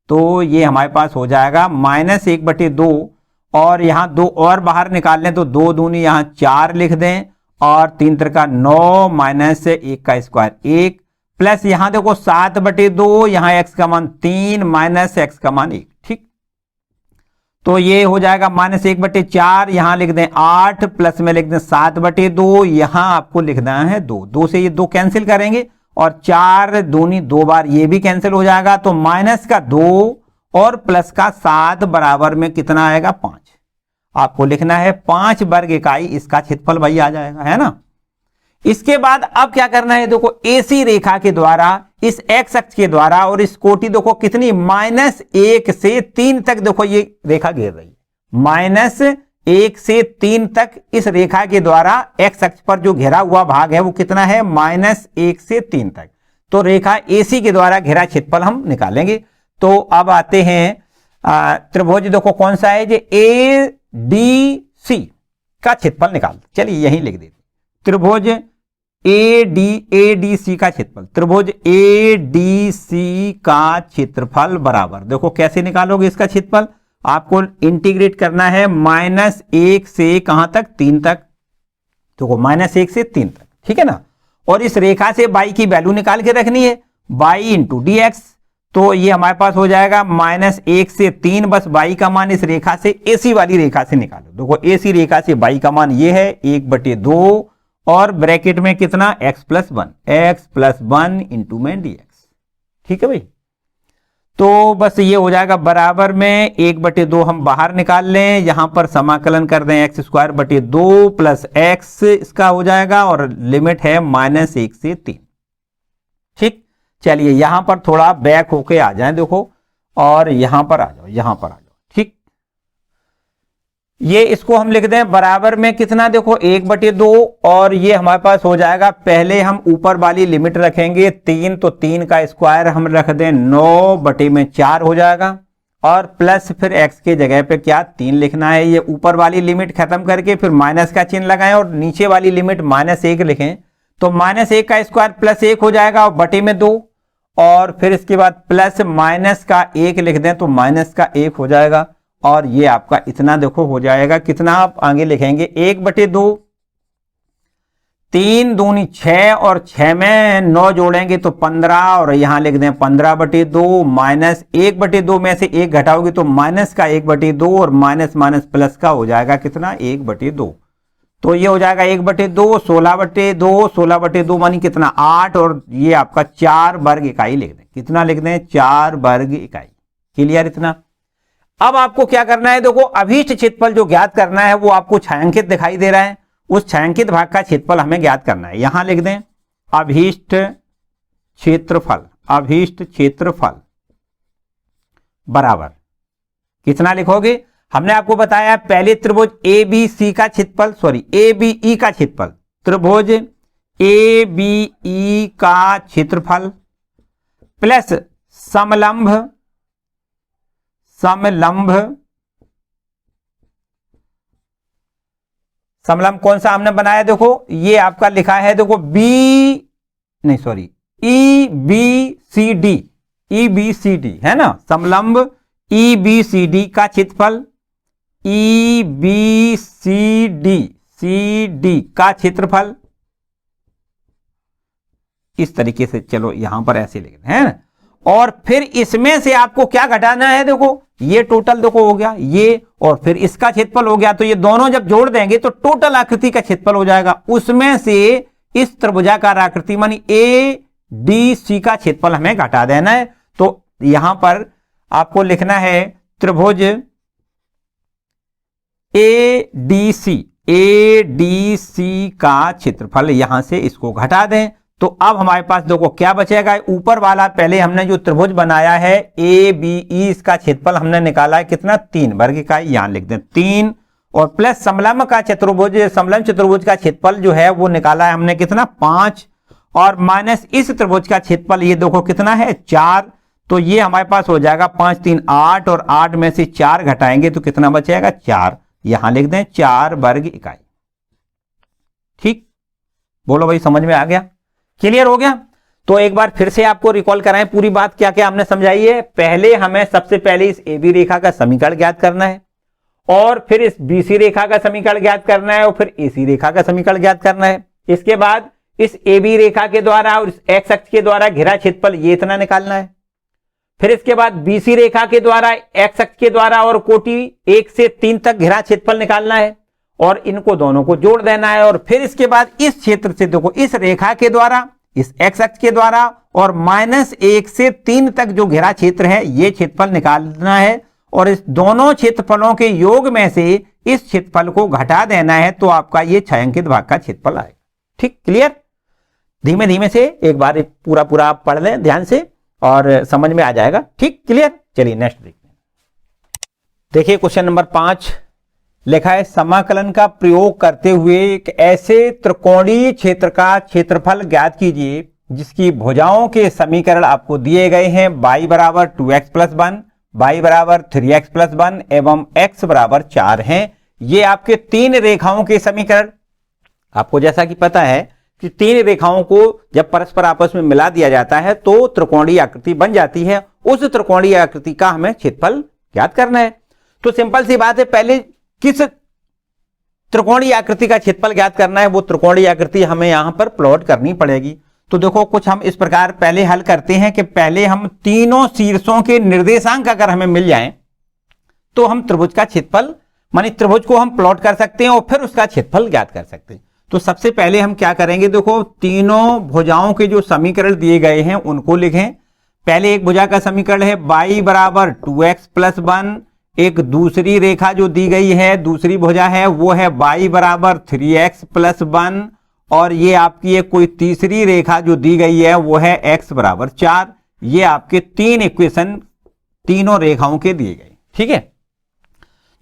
तो ये हमारे पास हो जाएगा -1/2, और यहां 2 और बाहर निकाल लें तो 2 दूनी यहां 4 लिख दें, और 3 त्रिका 9 माइनस 1 का स्क्वायर 1, प्लस यहां देखो 7/2, यहां x का मान 3 माइनस x का मान 1। ठीक, तो ये हो जाएगा -1/4, यहां लिख दें 8, प्लस में लिख दें 7/2, यहां आपको लिखना है 2। 2 से ये 2 कैंसिल करेंगे, और 4 दूनी 2 बार ये भी कैंसिल हो जाएगा, तो माइनस का 2 और प्लस का 7 बराबर में कितना आएगा, 5। आपको लिखना है 5 वर्ग इकाई इसका क्षेत्रफल भाई आ जाएगा, है ना। इसके बाद अब क्या करना है, देखो AC रेखा के द्वारा इस x अक्ष के द्वारा, और इस कोटि देखो कितनी, -1 से 3 तक देखो ये रेखा घेर रही है। -1 से 3 तक इस रेखा के द्वारा x अक्ष पर जो घेरा हुआ भाग है वो कितना है, -1 से 3 तक। तो रेखा AC के द्वारा घेरा क्षेत्रफल हम निकालेंगे। तो अब आते हैं त्रिभुज, देखो कौन सा है, ये ADC का क्षेत्रफल निकाल, चलिए यहीं लिख देते। त्रिभुज ADC का क्षेत्रफल, त्रिभुज ADC का क्षेत्रफल बराबर, देखो कैसे निकालोगे इसका क्षेत्रफल, आपको इंटीग्रेट करना है -1 से कहां तक, 3 तक। देखो -1 से 3 तक, ठीक है ना। और इस रेखा से y की वैल्यू निकाल के रखनी है, y × dx। तो ये हमारे पास हो जाएगा -1 से 3, बस y का मान इस रेखा से, AC वाली रेखा से निकालो। देखो AC रेखा से y का मान ये है 1/2, और ब्रैकेट में कितना, x + 1 इंटू में dx। ठीक है भाई। तो बस ये हो जाएगा बराबर में 1/2 हम बाहर निकाल लें, यहां पर समाकलन कर दें x² 2 + x इसका हो जाएगा, और लिमिट है -1 से 3। ठीक, चलिए यहां पर थोड़ा बैक होके आ जाएं, देखो, और यहां पर आ जाओ, यहां पर आ जाओ। ठीक, ये इसको हम लिख दें बराबर में कितना, देखो 1/2, और ये हमारे पास हो जाएगा, पहले हम ऊपर वाली लिमिट रखेंगे 3, तो 3 का स्क्वायर हम रख दें 9/4 हो जाएगा, और प्लस फिर x के जगह पे क्या 3 लिखना है। ये ऊपर वाली लिमिट खत्म करके फिर माइनस का चिन्ह लगाएं, और नीचे वाली लिमिट -1 लिखें, तो -1 का स्क्वायर +1 हो जाएगा, और बटे में 2, और फिर इसके बाद प्लस माइनस का 1 लिख दें तो -1 हो जाएगा, और ये आपका इतना देखो हो जाएगा, कितना आप आगे लिखेंगे 1/2, 3 दूनी 6, और 6 में 9 जोड़ेंगे तो 15, और यहां लिख दें 15/2, -1/2 में से 1 घटाओगे तो -1/2, और माइनस प्लस का हो जाएगा कितना, 1/2। तो ये हो जाएगा 1/2, 16/2, 16/2 मानी कितना 8, और ये आपका 4 वर्ग इकाई लिख दें, कितना लिख दें, 4 वर्ग इकाई। क्लियर इतना। अब आपको क्या करना है, देखो अभीष्ट क्षेत्रफल जो ज्ञात करना है वो आपको छायांकित दिखाई दे रहा है, उस छायांकित भाग का क्षेत्रफल हमें ज्ञात करना है। यहां लिख दें अभीष्ट क्षेत्रफल, अभीष्ट क्षेत्रफल बराबर कितना लिखोगे, हमने आपको बताया पहले त्रिभुज ABC का क्षेत्रफल, सॉरी ABE का क्षेत्रफल, त्रिभुज ABE का क्षेत्रफल प्लस समलंब, समलंब कौन सा हमने बनाया, देखो ये आपका लिखा है, देखो EBCD है ना, समलंब EBCD का क्षेत्रफल, EBCD का क्षेत्रफल इस तरीके से, चलो यहां पर ऐसे लिख रहे हैं, और फिर इसमें से आपको क्या घटाना है, देखो ये टोटल देखो हो गया ये, और फिर इसका क्षेत्रफल हो गया, तो ये दोनों जब जोड़ देंगे तो टोटल आकृति का क्षेत्रफल हो जाएगा, उसमें से इस त्रिभुजाकार आकृति मानी ADC का क्षेत्रफल हमें घटा देना है। तो यहां पर आपको लिखना है त्रिभुज ADC का क्षेत्रफल, यहां से इसको घटा दें, तो अब हमारे पास देखो क्या बचेगा, ऊपर वाला पहले हमने जो त्रिभुज बनाया है ABE, इसका क्षेत्रफल हमने निकाला है कितना, 3 वर्ग इकाई, यहां लिख दें 3, और प्लस समलंब का चतुर्भुज, समलंब चतुर्भुज का क्षेत्रफल जो है वो निकाला है हमने कितना, 5, और माइनस इस त्रिभुज का क्षेत्रफल ये देखो कितना है 4, तो ये हमारे पास हो जाएगा 5 3 8 और 8 में से 4 घटाएंगे तो कितना बचेगा 4, यहां लिख दें 4 वर्ग इकाई। ठीक, बोलो भाई समझ में आ गया, क्लियर हो गया? तो एक बार फिर से आपको रिकॉल कराएं पूरी बात क्या क्या हमने समझाई है। पहले हमें सबसे पहले इस AB रेखा का समीकरण ज्ञात करना है, और फिर इस BC रेखा का समीकरण ज्ञात करना है, और फिर AC रेखा का समीकरण ज्ञात करना है। इसके बाद इस AB रेखा के द्वारा और इस X अक्ष के द्वारा घिरा क्षेत्रफल ये इतना निकालना है। फिर इसके बाद BC रेखा के द्वारा X अक्ष के द्वारा और कोटि 1 से 3 तक घिरा क्षेत्रफल निकालना है, और इनको दोनों को जोड़ देना है। और फिर इसके बाद इस क्षेत्र से देखो इस रेखा के द्वारा इस X अक्ष के द्वारा और -1 से 3 तक जो घिरा क्षेत्र है ये क्षेत्रफल निकालना है, और इस दोनों क्षेत्रफलों के योग में से इस क्षेत्रफल को घटा देना है, तो आपका ये छायांकित भाग का क्षेत्रफल आएगा। ठीक, क्लियर? धीमे धीमे से एक बार पूरा पूरा आप पढ़ लें ध्यान से और समझ में आ जाएगा। ठीक, क्लियर? चलिए नेक्स्ट देखते हैं। देखिए क्वेश्चन नंबर 5 लिखा है, समाकलन का प्रयोग करते हुए एक ऐसे त्रिकोणीय क्षेत्र का क्षेत्रफल ज्ञात कीजिए जिसकी भुजाओं के समीकरण आपको दिए गए हैं y बराबर 2x प्लस 1, y बराबर 3x प्लस 1 एवं x बराबर 4 हैं। ये आपके 3 रेखाओं के समीकरण, आपको जैसा कि पता है कि 3 रेखाओं को जब परस्पर आपस में मिला दिया जाता है तो त्रिकोणीय आकृति बन जाती है। उस त्रिकोणीय आकृति का हमें क्षेत्रफल ज्ञात करना है। तो सिंपल सी बात है, पहले किस त्रिकोणीय आकृति का क्षेत्रफल ज्ञात करना है, वो त्रिकोणीय आकृति हमें यहां पर प्लॉट करनी पड़ेगी। तो देखो कुछ हम इस प्रकार पहले हल करते हैं कि पहले हम तीनों शीर्षों के निर्देशांक अगर हमें मिल जाएं तो हम त्रिभुज का क्षेत्रफल मानी त्रिभुज को हम प्लॉट कर सकते हैं और फिर उसका क्षेत्रफल ज्ञात कर सकते हैं। तो सबसे पहले हम क्या करेंगे, देखो तीनों भुजाओं के जो समीकरण दिए गए हैं उनको लिखें। पहले एक भुजा का समीकरण है y बराबर 2x प्लस 1, एक दूसरी रेखा जो दी गई है दूसरी भुजा है वो है y बराबर 3x प्लस 1, और ये आपकी एक कोई तीसरी रेखा जो दी गई है वो है x बराबर 4। ये आपके 3 इक्वेशन तीनों रेखाओं के दिए गए। ठीक है,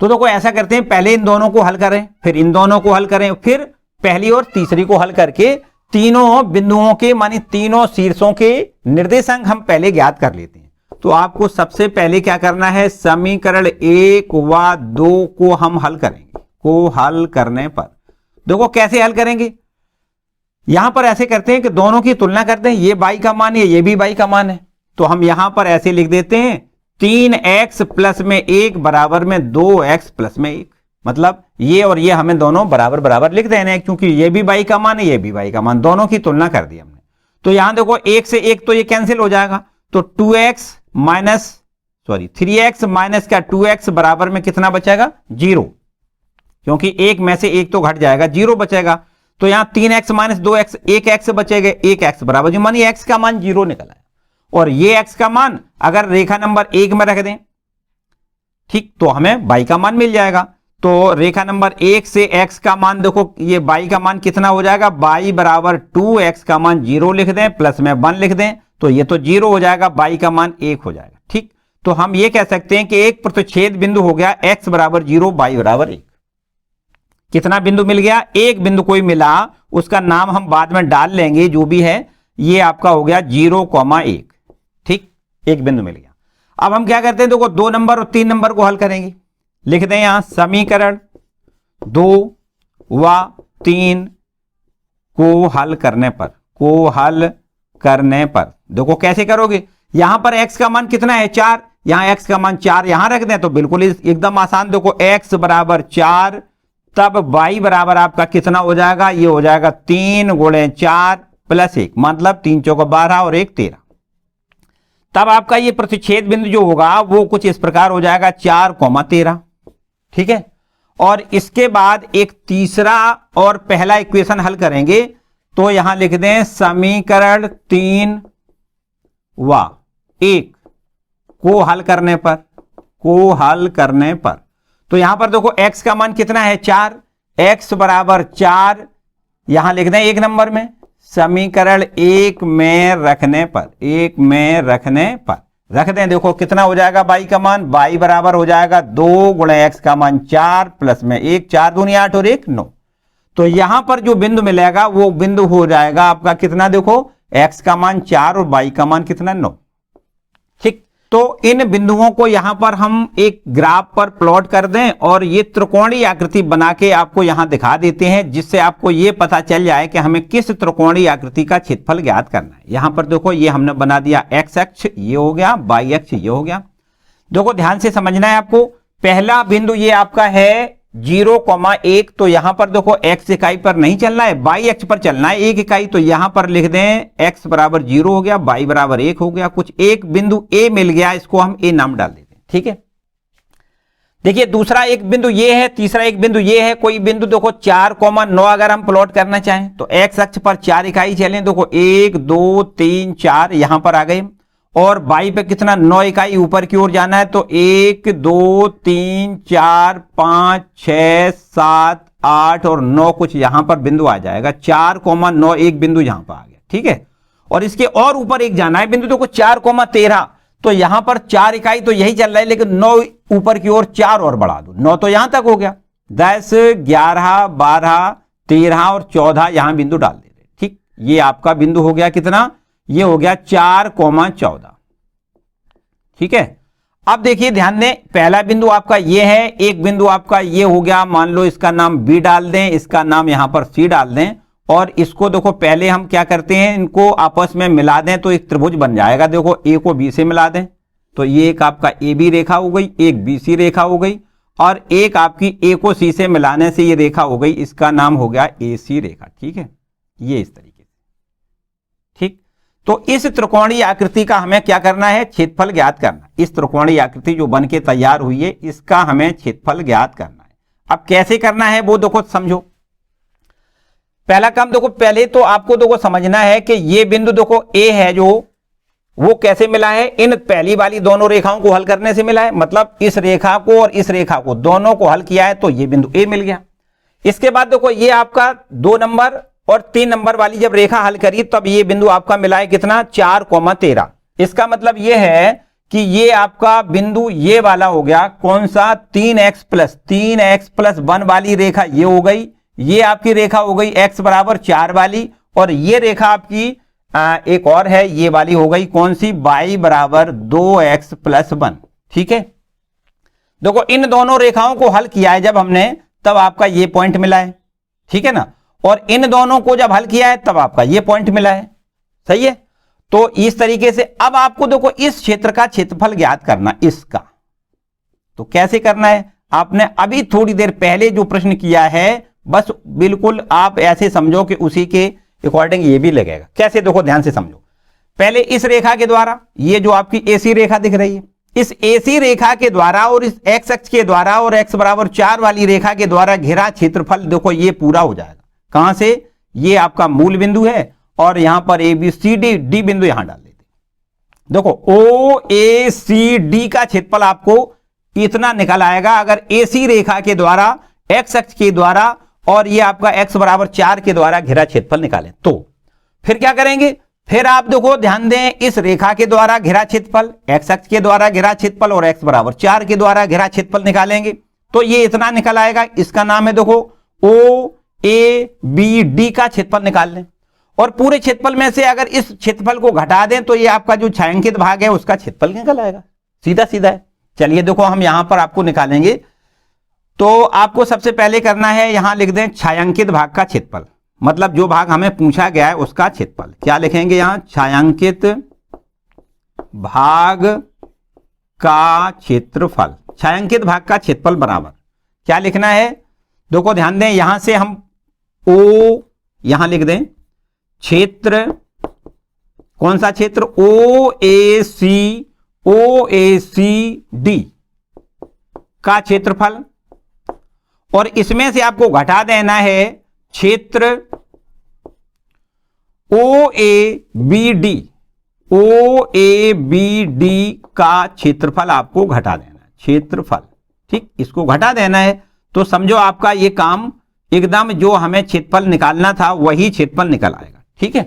तो देखो ऐसा करते हैं, पहले इन दोनों को हल करें, फिर इन दोनों को हल करें, फिर पहली और तीसरी को हल करके तीनों बिंदुओं के मानी तीनों शीर्षों के निर्देशांक हम पहले ज्ञात कर लेते हैं। तो आपको सबसे पहले क्या करना है, समीकरण 1 व 2 को हम हल करेंगे। को हल करने पर देखो कैसे हल करेंगे, यहां पर ऐसे करते हैं कि दोनों की तुलना करते हैं, ये y का मान है ये भी y का मान है। तो हम यहां पर ऐसे लिख देते हैं 3x प्लस में 1 बराबर में 2x प्लस में 1, मतलब ये और ये हमें दोनों बराबर बराबर लिख देने हैं, क्योंकि ये भी y का मान है ये भी y का मान, दोनों की तुलना कर दी हमने। तो यहां देखो 1 से 1 तो ये कैंसिल हो जाएगा, तो 3x माइनस का 2x बराबर में कितना बचेगा 0, क्योंकि 1 में से 1 तो घट जाएगा 0 बचेगा। तो यहां 3x माइनस 2x 1x बचेगा, 1x बराबर जो मानी x का मान 0 निकला है, और ये x का मान अगर रेखा नंबर 1 में रख दें ठीक तो हमें y का मान मिल जाएगा। तो रेखा नंबर 1 से x का मान देखो ये y का मान कितना हो जाएगा, y बराबर 2x का मान 0 लिख दें प्लस में 1 लिख दें, तो ये तो 0 हो जाएगा, y का मान 1 हो जाएगा। ठीक, तो हम ये कह सकते हैं कि एक प्रतिच्छेद बिंदु हो गया x बराबर 0 y बराबर 1। कितना बिंदु मिल गया, एक बिंदु कोई मिला, उसका नाम हम बाद में डाल लेंगे जो भी है, ये आपका हो गया 0,1। ठीक, एक बिंदु मिल गया। अब हम क्या करते हैं, देखो 2 नंबर और 3 नंबर को हल करेंगे। लिख दें यहां समीकरण 2 व 3 को हल करने पर देखो कैसे करोगे, यहां पर x का मान कितना है 4, यहां x का मान 4 यहां रख दें तो बिल्कुल एकदम आसान। देखो x बराबर 4, तब y बराबर आपका कितना हो जाएगा, ये हो जाएगा 3 गुणे 4 प्लस 1, मतलब 3 चौका 12 और 1 13। तब आपका ये प्रतिच्छेद बिंदु जो होगा वो कुछ इस प्रकार हो जाएगा 4,13। ठीक है, और इसके बाद एक तीसरा और पहला इक्वेशन हल करेंगे। तो यहां लिख दें समीकरण 3 व 1 को हल करने पर तो यहां पर देखो x का मान कितना है 4, x बराबर 4 यहां लिख दें 1 नंबर में, समीकरण 1 में रखने पर रख दें। देखो कितना हो जाएगा y का मान, y बराबर हो जाएगा 2 गुणे x का मान 4 प्लस में 1, 4 दूनी 8 और 1 9। तो यहां पर जो बिंदु मिलेगा वो बिंदु हो जाएगा आपका कितना, देखो x का मान 4 और y का मान कितना 9। ठीक, तो इन बिंदुओं को यहां पर हम एक ग्राफ पर प्लॉट कर दें और ये त्रिकोणीय आकृति बना के आपको यहां दिखा देते हैं, जिससे आपको ये पता चल जाए कि हमें किस त्रिकोणीय आकृति का क्षेत्रफल ज्ञात करना है। यहां पर देखो ये हमने बना दिया x अक्ष ये हो गया, y अक्ष ये हो गया। देखो ध्यान से समझना है आपको, पहला बिंदु ये आपका है 0,1, तो यहां पर देखो x इकाई पर नहीं चलना है, y अक्ष पर चलना है 1 इकाई, तो यहां पर लिख दें x बराबर 0 हो गया, y बराबर 1 हो गया। कुछ एक बिंदु a मिल गया, इसको हम a नाम डाल देते हैं। ठीक है, देखिए दूसरा एक बिंदु ये है, तीसरा एक बिंदु ये है। कोई बिंदु देखो 4,9 अगर हम प्लॉट करना चाहें तो x अक्ष पर 4 इकाई चलें, देखो 1 2 3 4 यहां पर आ गए, और y पे कितना 9 इकाई ऊपर की ओर जाना है, तो 1 2 3 4 5 6 7 8 और 9 कुछ यहां पर बिंदु आ जाएगा। 4,9 एक बिंदु यहां पर आ गया। ठीक है, और इसके और ऊपर एक जाना है बिंदु, देखो 4,13, तो यहां पर 4 इकाई तो यही चल रहा है, लेकिन 9 ऊपर की ओर 4 और बढ़ा दो, 9 तो यहां तक हो गया। 10 11 12 13 और 14 यहां बिंदु डाल दे रहे। ठीक, ये आपका बिंदु हो गया कितना, ये हो गया 4,14। ठीक है, अब देखिए ध्यान दें, पहला बिंदु आपका ये है, एक बिंदु आपका ये हो गया, मान लो इसका नाम B डाल दें, इसका नाम यहां पर C डाल दें, और इसको देखो पहले हम क्या करते हैं, इनको आपस में मिला दें तो एक त्रिभुज बन जाएगा। देखो A को B से मिला दें तो ये एक आपका AB रेखा हो गई, एक BC रेखा हो गई, और एक आपकी A को C से मिलाने से ये रेखा हो गई, इसका नाम हो गया AC रेखा। ठीक है, ये इस तरीके से। ठीक, तो इस त्रिकोणीय आकृति का हमें क्या करना है, क्षेत्रफल ज्ञात करना। इस त्रिकोणीय आकृति जो बन के तैयार हुई है, इसका हमें क्षेत्रफल ज्ञात करना है। अब कैसे करना है वो देखो समझो। पहला काम देखो, पहले तो आपको देखो समझना है कि ये बिंदु देखो A है जो, वो कैसे मिला है, इन पहली वाली दोनों रेखाओं को हल करने से मिला है। मतलब इस रेखा को और इस रेखा को दोनों को हल किया है तो ये बिंदु A मिल गया। इसके बाद देखो ये आपका 2 नंबर और 3 नंबर वाली जब रेखा हल करी तब ये बिंदु आपका मिला है कितना, 4,13। इसका मतलब ये है कि ये आपका बिंदु ये वाला हो गया, कौन सा, 3x+1 वाली रेखा ये हो गई। ये आपकी रेखा हो गई x बराबर 4 वाली, और ये रेखा आपकी एक और है, ये वाली हो गई कौन सी, y बराबर 2x+1। ठीक है, देखो इन दोनों रेखाओं को हल किया है जब हमने, तब आपका ये पॉइंट मिला है। ठीक है ना, और इन दोनों को जब हल किया है तब आपका ये पॉइंट मिला है। सही है, तो इस तरीके से अब आपको देखो इस क्षेत्र का क्षेत्रफल ज्ञात करना, इसका तो कैसे करना है, आपने अभी थोड़ी देर पहले जो प्रश्न किया है, बस बिल्कुल आप ऐसे समझो कि उसी के अकॉर्डिंग ये भी लगेगा। कैसे, देखो ध्यान से समझो। पहले इस रेखा के द्वारा, ये जो आपकी AC रेखा दिख रही है, इस AC रेखा के द्वारा और इस x अक्ष के द्वारा और x बराबर 4 वाली रेखा के द्वारा घिरा क्षेत्रफल देखो ये पूरा हो जाएगा। कहां से, ये आपका मूल बिंदु है, और यहां पर ABCD बिंदु यहां डाल देते। देखो OACD का क्षेत्रफल आपको इतना निकल आएगा अगर AC रेखा के द्वारा, x अक्ष के द्वारा और ये आपका x बराबर 4 के द्वारा घिरा क्षेत्रफल निकालें। तो फिर क्या करेंगे, फिर आप देखो ध्यान दें, इस रेखा के द्वारा घिरा क्षेत्रफल, x अक्ष के द्वारा घिरा क्षेत्रफल और x बराबर 4 के द्वारा घिरा क्षेत्रफल निकालेंगे तो ये इतना निकल आएगा। इसका नाम है देखो OABD का क्षेत्रफल निकाल लें, और पूरे क्षेत्रफल में से अगर इस क्षेत्रफल को घटा दें तो ये आपका जो छायांकित भाग है उसका क्षेत्रफल निकल आएगा। सीधा सीधा है। चलिए देखो हम यहां पर आपको निकालेंगे। तो आपको सबसे पहले करना है, यहां लिख दें छायांकित भाग का क्षेत्रफल, मतलब जो भाग हमें पूछा गया है उसका क्षेत्रफल। क्या लिखेंगे यहां, छायांकित भाग का क्षेत्रफल। छायांकित भाग का क्षेत्रफल बराबर क्या लिखना है, देखो ध्यान दें, यहां से हम O यहां लिख दें, क्षेत्र कौन सा क्षेत्र, OACD का क्षेत्रफल, और इसमें से आपको घटा देना है क्षेत्र OABD का क्षेत्रफल आपको घटा देना है, क्षेत्रफल। ठीक, इसको घटा देना है तो समझो आपका ये काम एकदम जो हमें क्षेत्रफल निकालना था वही क्षेत्रफल निकल आएगा। ठीक है,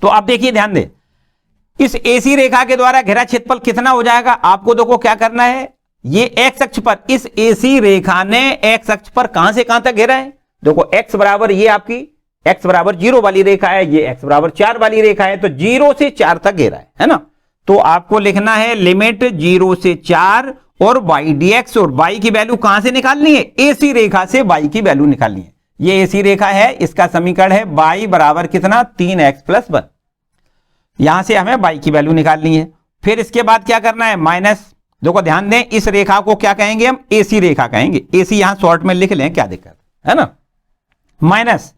तो आप देखिए ध्यान दें, इस AC रेखा के द्वारा घेरा क्षेत्रफल कितना हो जाएगा, आपको देखो क्या करना है, ये x अक्ष पर, इस AC रेखा ने x अक्ष पर कहां से कहां तक घेरा है, देखो x बराबर ये आपकी x बराबर 0 वाली रेखा है, ये x बराबर 4 वाली रेखा है, तो 0 से 4 तक घेरा है ना। तो आपको लिखना है लिमिट 0 से 4 और y dx, और y की वैल्यू कहां से निकालनी है, AC रेखा से y की वैल्यू निकालनी है। ये AC रेखा है, इसका समीकरण है y बराबर कितना 3x प्लस 1। यहां से हमें y की वैल्यू निकालनी है। फिर इसके बाद क्या करना है, माइनस, देखो ध्यान दें, इस रेखा को क्या कहेंगे हम, AC रेखा कहेंगे। AC यहां शॉर्ट में लिख लें, क्या दिक्कत है ना। माइनस,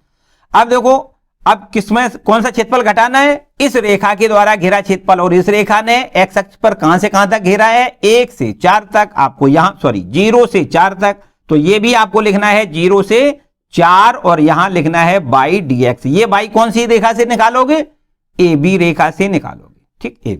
अब देखो अब किसमें कौन सा क्षेत्रफल घटाना है, इस रेखा के द्वारा घेरा क्षेत्रफल, और इस रेखा ने x अक्ष पर कहां से कहां तक घेरा है, 1 से 4 तक, आपको यहां 0 से 4 तक, तो ये भी आपको लिखना है 0 से 4 और यहां लिखना है y dx। ये y कौन सी रेखा से निकालोगे, AB रेखा से निकालोगे, ठीक, AB।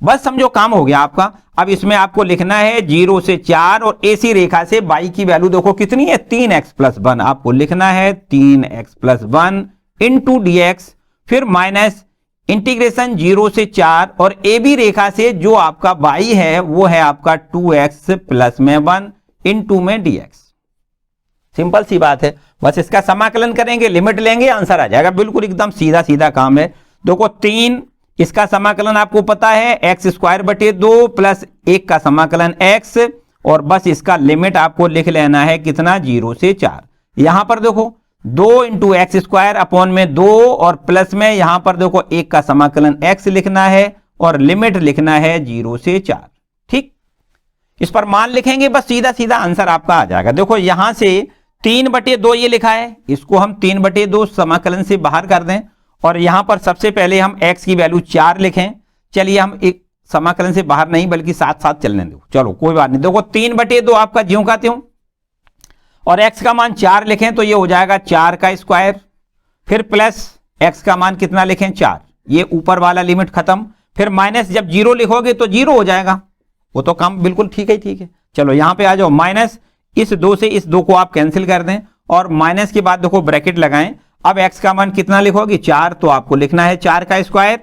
बस समझो काम हो गया आपका। अब इसमें आपको लिखना है 0 से 4 और AC रेखा से y की वैल्यू देखो कितनी है, 3x प्लस 1, आपको लिखना है 3x प्लस 1 इंटू dx, फिर माइनस इंटीग्रेशन 0 से 4 और AB रेखा से जो आपका y है वो है आपका 2x प्लस में 1 इंटू में dx। सिंपल सी बात है, बस इसका समाकलन करेंगे, लिमिट लेंगे, आंसर आ जाएगा। बिल्कुल एकदम सीधा सीधा काम है। देखो 3, इसका समाकलन आपको पता है x स्क्वायर बटे 2 प्लस 1 का समाकलन x, और बस इसका लिमिट आपको लिख लेना है कितना, 0 से 4। यहां पर देखो 2 इंटू एक्स स्क्वायर अपॉन में 2 और प्लस में यहां पर देखो 1 का समाकलन x लिखना है और लिमिट लिखना है 0 से 4, ठीक। इस पर मान लिखेंगे, बस सीधा सीधा आंसर आपका आ जाएगा। देखो यहां से 3/2 ये लिखा है, इसको हम 3/2 समाकलन से बाहर कर दें, और यहां पर सबसे पहले हम x की वैल्यू 4 लिखें। चलिए हम एक समाकलन से बाहर नहीं बल्कि साथ साथ चलने दो, चलो कोई बात नहीं। देखो 3/2 आपका ज्यों का त्यों, और x का मान 4 लिखें तो ये हो जाएगा 4 का स्क्वायर, फिर प्लस x का मान कितना लिखें 4, ये ऊपर वाला लिमिट खत्म, फिर माइनस जब 0 लिखोगे तो 0 हो जाएगा, वो तो काम बिल्कुल ठीक है, ठीक है। चलो यहां पे आ जाओ, माइनस इस 2 से इस 2 को आप कैंसिल कर दें, और माइनस के बाद देखो ब्रैकेट लगाएं। अब x का मान कितना लिखोगे 4, तो आपको लिखना है 4 का स्क्वायर,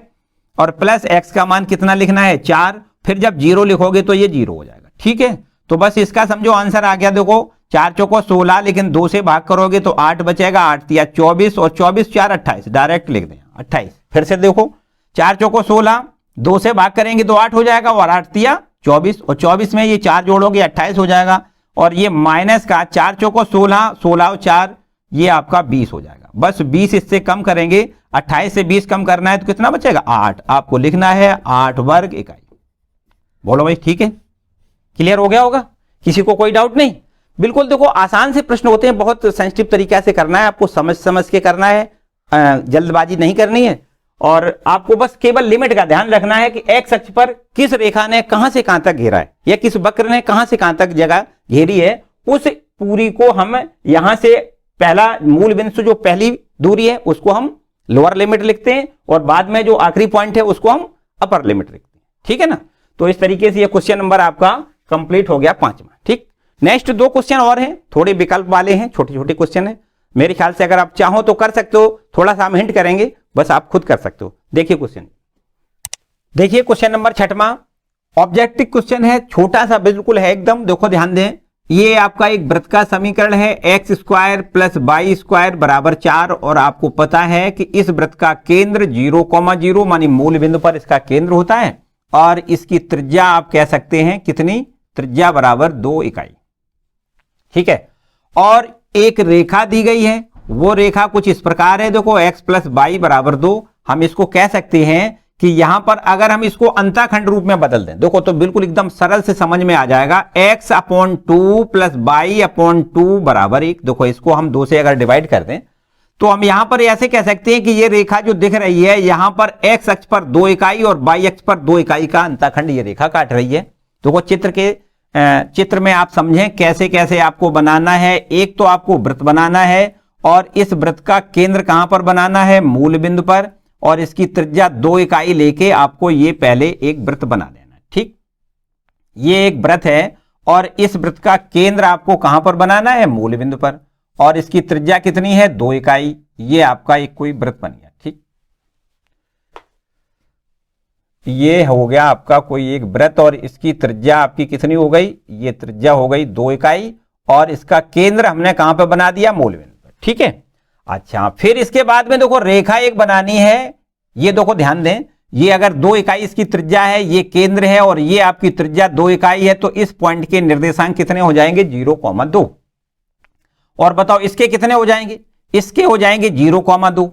और प्लस x का मान कितना लिखना है 4, फिर जब 0 लिखोगे तो ये 0 हो जाएगा, ठीक है। तो बस इसका समझो आंसर आ गया। देखो 4 चौको 16, लेकिन 2 से भाग करोगे तो 8 बचेगा, 8 तिया 24 और 24 4 28, डायरेक्ट लिख दें 28। फिर से देखो 4 चौको 16, 2 से भाग करेंगे तो 8 हो जाएगा, और 8 तिया 24 और 24 में ये 4 जोड़ोगे 28 हो जाएगा, और ये माइनस का 4 चौको 16, 16 और 4 ये आपका 20 हो जाएगा। बस 20 इससे कम करेंगे, 28 से 20 कम करना है तो कितना बचेगा 8, आपको लिखना है 8 वर्ग इकाई। बोलो भाई ठीक है, क्लियर हो गया होगा, किसी को कोई डाउट नहीं। बिल्कुल देखो आसान से प्रश्न होते हैं, बहुत सेंसिटिव तरीके से करना है आपको, समझ समझ के करना है, जल्दबाजी नहीं करनी है, और आपको बस केवल लिमिट का ध्यान रखना है कि x अक्ष पर किस रेखा ने कहां से कहां तक घेरा है, या किस वक्र ने कहां से कहां तक जगह घेरी है, उस पूरी को हम यहां से पहला मूल बिंदु जो पहली दूरी है उसको हम लोअर लिमिट लिखते हैं, और बाद में जो आखिरी पॉइंट है उसको हम अपर लिमिट लिखते हैं, ठीक है ना। तो इस तरीके से ये क्वेश्चन नंबर आपका कंप्लीट हो गया 5वां, ठीक। नेक्स्ट 2 क्वेश्चन और हैं, थोड़े विकल्प वाले हैं, छोटे छोटे क्वेश्चन है, मेरे ख्याल से अगर आप चाहो तो कर सकते हो, थोड़ा सा हम हिंट करेंगे, बस आप खुद कर सकते हो। देखिए क्वेश्चन, देखिए क्वेश्चन नंबर 6वां ऑब्जेक्टिव क्वेश्चन है, छोटा सा बिल्कुल है एकदम। देखो ध्यान दें, ये आपका एक वृत्त का समीकरण है, x square plus Y square बराबर 4, और आपको पता है कि इस वृत्त का केंद्र 0,0 मानी मूल बिंदु पर इसका केंद्र होता है, और इसकी त्रिज्या आप कह सकते हैं कितनी, त्रिज्या बराबर 2 इकाई, ठीक है। और एक रेखा दी गई है, वो रेखा कुछ इस प्रकार है, देखो x प्लस वाई बराबर 2, हम इसको कह सकते हैं कि यहां पर अगर हम इसको अंतःखंड रूप में बदल दें, देखो तो बिल्कुल एकदम सरल से समझ में आ जाएगा, x upon 2 plus y upon 2 बराबर 1। देखो इसको हम 2 से अगर डिवाइड कर दें तो हम यहां पर ऐसे कह सकते हैं कि ये रेखा जो दिख रही है यहां पर x अक्ष पर 2 इकाई और y अक्ष पर 2 इकाई का अंतःखंड ये रेखा काट रही है। देखो चित्र में आप समझें कैसे कैसे आपको बनाना है। एक तो आपको वृत्त बनाना है, और इस वृत्त का केंद्र कहां पर बनाना है, मूल बिंदु पर, और इसकी त्रिज्या 2 इकाई लेके आपको ये पहले एक वृत्त बना देना है, ठीक। ये एक वृत्त है, और इस वृत्त का केंद्र आपको कहां पर बनाना है, मूल बिंदु पर, और इसकी त्रिज्या कितनी है 2 इकाई। ये आपका एक कोई वृत्त बन गया, ठीक। ये हो गया आपका कोई एक वृत्त, और इसकी त्रिज्या आपकी कितनी हो गई, ये त्रिज्या हो गई 2 इकाई, और इसका केंद्र हमने कहां पर बना दिया, मूल बिंदु। ठीक है। अच्छा, फिर इसके बाद में देखो रेखा एक बनानी है, ये देखो ध्यान दें, ये अगर 2 इकाई इसकी त्रिज्या है, ये केंद्र है और ये आपकी त्रिज्या 2 इकाई है, तो इस पॉइंट के निर्देशांक कितने हो जाएंगे 0,2। और बताओ इसके कितने हो जाएंगे, इसके हो जाएंगे 0,2।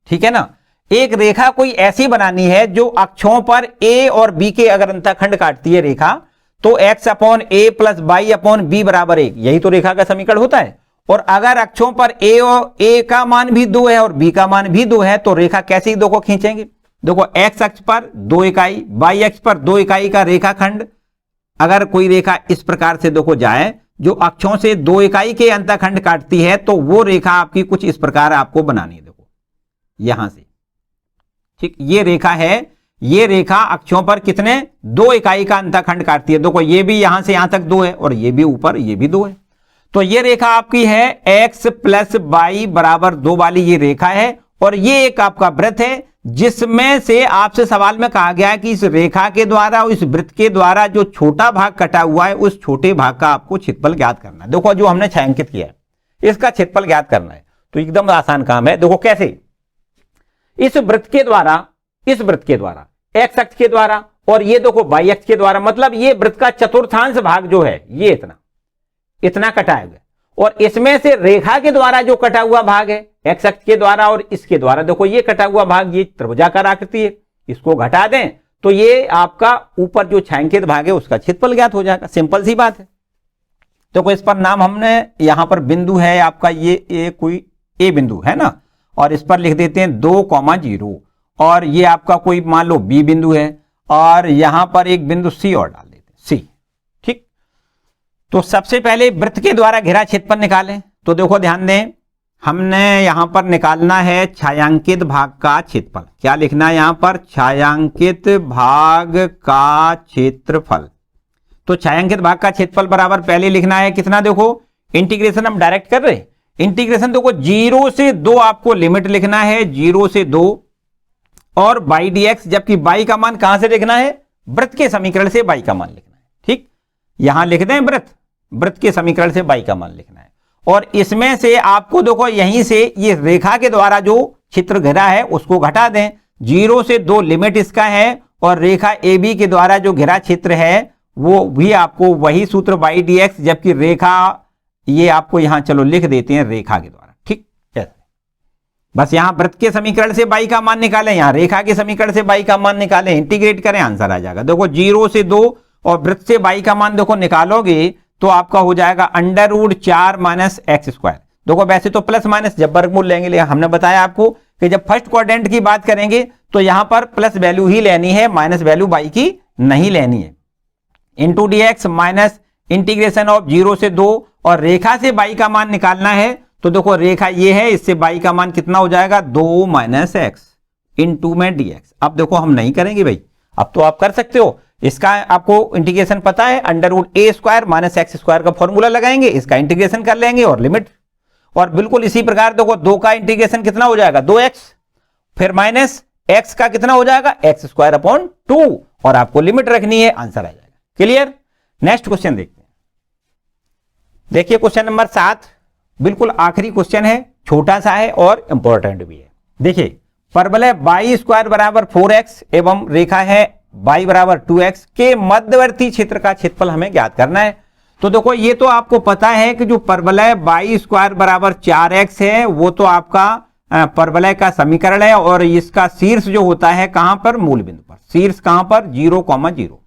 ठीक है ना। एक रेखा कोई ऐसी बनानी है जो अक्षों पर ए और बी के अगर अंतःखंड काटती है रेखा, तो x/a प्लस y/b बराबर 1, यही तो रेखा का समीकरण होता है। और अगर अक्षों पर ए का मान भी 2 है और बी का मान भी 2 है, तो रेखा कैसी दो को खींचेंगे। देखो x अक्ष पर 2 इकाई, y अक्ष पर 2 इकाई का रेखाखंड, अगर कोई रेखा इस प्रकार से देखो जाए जो अक्षों से 2 इकाई के अंतःखंड काटती है, तो वो रेखा आपकी कुछ इस प्रकार आपको बनानी है। देखो यहां से, ठीक, ये रेखा है, ये रेखा अक्षों पर कितने 2 इकाई का अंतःखंड काटती है। देखो ये भी यहां से यहां तक 2 है और ये भी ऊपर ये भी 2 है। तो ये रेखा आपकी है x प्लस y बराबर 2 वाली ये रेखा है। और ये एक आपका वृत्त है जिसमें से आपसे सवाल में कहा गया है कि इस रेखा के द्वारा, इस वृत्त के द्वारा जो छोटा भाग कटा हुआ है, उस छोटे भाग का आपको क्षेत्रफल ज्ञात करना है। देखो जो हमने छायांकित किया है इसका क्षेत्रफल ज्ञात करना है, तो एकदम आसान काम है। देखो कैसे, इस वृत्त के द्वारा, इस वृत्त के द्वारा x अक्ष के द्वारा और ये देखो y अक्ष के द्वारा, मतलब ये वृत्त का चतुर्थांश भाग जो है ये इतना कटा है। और इसमें से रेखा के द्वारा जो कटा हुआ भाग है x अक्ष के द्वारा और इसके द्वारा, देखो ये कटा हुआ भाग ये त्रिभुजाकार आकृति है, इसको घटा दें तो ये आपका ऊपर जो छायांकित भाग है उसका क्षेत्रफल ज्ञात हो जाएगा। सिंपल सी बात है। देखो इस पर नाम हमने, यहां पर बिंदु है आपका ये कोई ए बिंदु है ना, और इस पर लिख देते हैं 2,0 और ये आपका कोई मान लो बी बिंदु है और यहां पर एक बिंदु सी और डाल देते हैं सी। ठीक, तो सबसे पहले वृत्त के द्वारा घिरा क्षेत्रफल निकालें। तो देखो ध्यान दें, हमने यहां पर निकालना है छायांकित भाग का क्षेत्रफल। क्या लिखना है यहां पर, छायांकित भाग का क्षेत्रफल। तो छायांकित भाग का क्षेत्रफल बराबर पहले लिखना है कितना, देखो इंटीग्रेशन हम डायरेक्ट कर रहे हैं, इंटीग्रेशन देखो 0 से 2 आपको लिमिट लिखना है, 0 से 2 और बाई dx, जबकि बाई का मान कहां से लिखना है, वृत्त के समीकरण से बाई का मान लिखना है। ठीक, यहां लिख दें वृत्त के समीकरण से बाई का मान लिखना है। और इसमें से आपको देखो यहीं से ये रेखा के द्वारा जो क्षेत्र घिरा है उसको घटा दें, 0 से 2 लिमिट इसका है और रेखा AB के द्वारा जो घिरा क्षेत्र है वो भी आपको वही सूत्र बाई dx, जबकि रेखा ये आपको यहां चलो लिख देते हैं रेखा के द्वारा। ठीक, ऐसे बस यहां वृत्त के समीकरण से बाई का मान निकालें, यहां रेखा के समीकरण से बाई का मान निकालें, इंटीग्रेट करें, आंसर आ जाएगा। देखो 0 से 2 और वृत्त से बाई का मान देखो निकालोगे तो आपका हो जाएगा √4 - x²। देखो वैसे तो प्लस माइनस जब वर्गमूल लेंगे, हमने बताया आपको कि जब फर्स्ट क्वाड्रेंट की बात करेंगे तो यहां पर प्लस वैल्यू ही लेनी है, माइनस वैल्यू बाई की नहीं लेनी है। Into dx minus integration of 0 से 2 और रेखा से बाई का मान निकालना है। तो देखो रेखा ये है, इससे बाई का मान कितना हो जाएगा 2 - x इंटू में dx। अब देखो हम नहीं करेंगे भाई, अब तो आप कर सकते हो, इसका आपको इंटीग्रेशन पता है, √a² - x² का फॉर्मूला लगाएंगे, इसका इंटीग्रेशन कर लेंगे और लिमिट। और बिल्कुल इसी प्रकार देखो 2 का इंटीग्रेशन कितना हो जाएगा 2x, फिर माइनस x का कितना हो जाएगा x²/2 और आपको लिमिट रखनी है, आंसर आ जाएगा। क्लियर। नेक्स्ट क्वेश्चन देखते हैं। देखिए क्वेश्चन नंबर 7 बिल्कुल आखिरी क्वेश्चन है, छोटा सा है और इंपॉर्टेंट भी है। देखिए परवलय y² बराबर 4x एवं रेखा है y बराबर 2x के मध्यवर्ती क्षेत्र का क्षेत्रफल हमें ज्ञात करना है। तो देखो ये तो आपको पता है कि जो परवलय y² बराबर 4x है वो तो आपका परवलय का समीकरण है और इसका शीर्ष जो होता है कहां पर, मूल बिंदु पर। शीर्ष कहां पर 0,0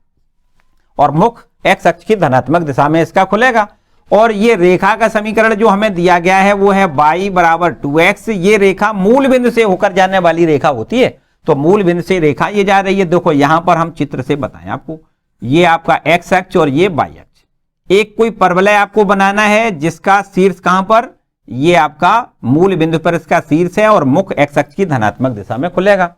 और मुख x अक्ष की धनात्मक दिशा में इसका खुलेगा। और ये रेखा का समीकरण जो हमें दिया गया है वो है y बराबर 2x। ये रेखा मूल बिंदु से होकर जाने वाली रेखा होती है, तो मूल बिंदु से रेखा ये जा रही है। देखो यहां पर हम चित्र से बताएं आपको, ये आपका x अक्ष और ये y अक्ष। एक कोई परवलय आपको बनाना है जिसका शीर्ष कहां पर, ये आपका मूल बिंदु पर इसका शीर्ष है और मुख x अक्ष की धनात्मक दिशा में खुलेगा।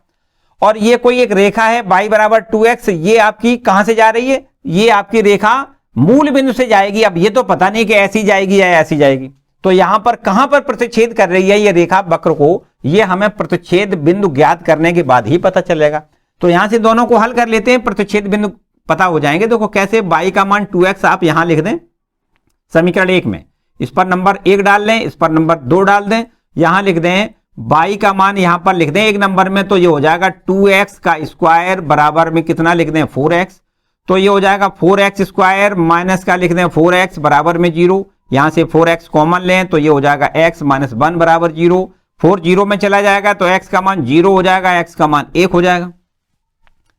और ये कोई एक रेखा है y बराबर 2x, ये आपकी कहां से जा रही है, ये आपकी रेखा मूल बिंदु से जाएगी। अब ये तो पता नहीं कि ऐसी जाएगी या ऐसी जाएगी, तो यहां पर कहां पर प्रतिच्छेद कर रही है ये रेखा वक्र को, ये हमें प्रतिच्छेद बिंदु ज्ञात करने के बाद ही पता चलेगा। तो यहां से दोनों को हल कर लेते हैं, प्रतिच्छेद बिंदु पता हो जाएंगे। देखो कैसे, y का मान 2x आप यहां लिख दें समीकरण 1 में, इस पर नंबर 1 डाल लें, इस पर नंबर 2 डाल दें, यहां लिख दें y का मान यहां पर लिख दें एक नंबर में, तो ये हो जाएगा 2x का स्क्वायर बराबर में कितना लिख दें 4x, तो ये हो जाएगा 4x स्क्वायर माइनस का लिख दें 4x बराबर में 0, यहां से 4x कॉमन लें तो ये हो जाएगा x माइनस 1 बराबर 0, 4 0 में चला जाएगा तो x का मान 0 हो जाएगा, x का मान 1 हो जाएगा।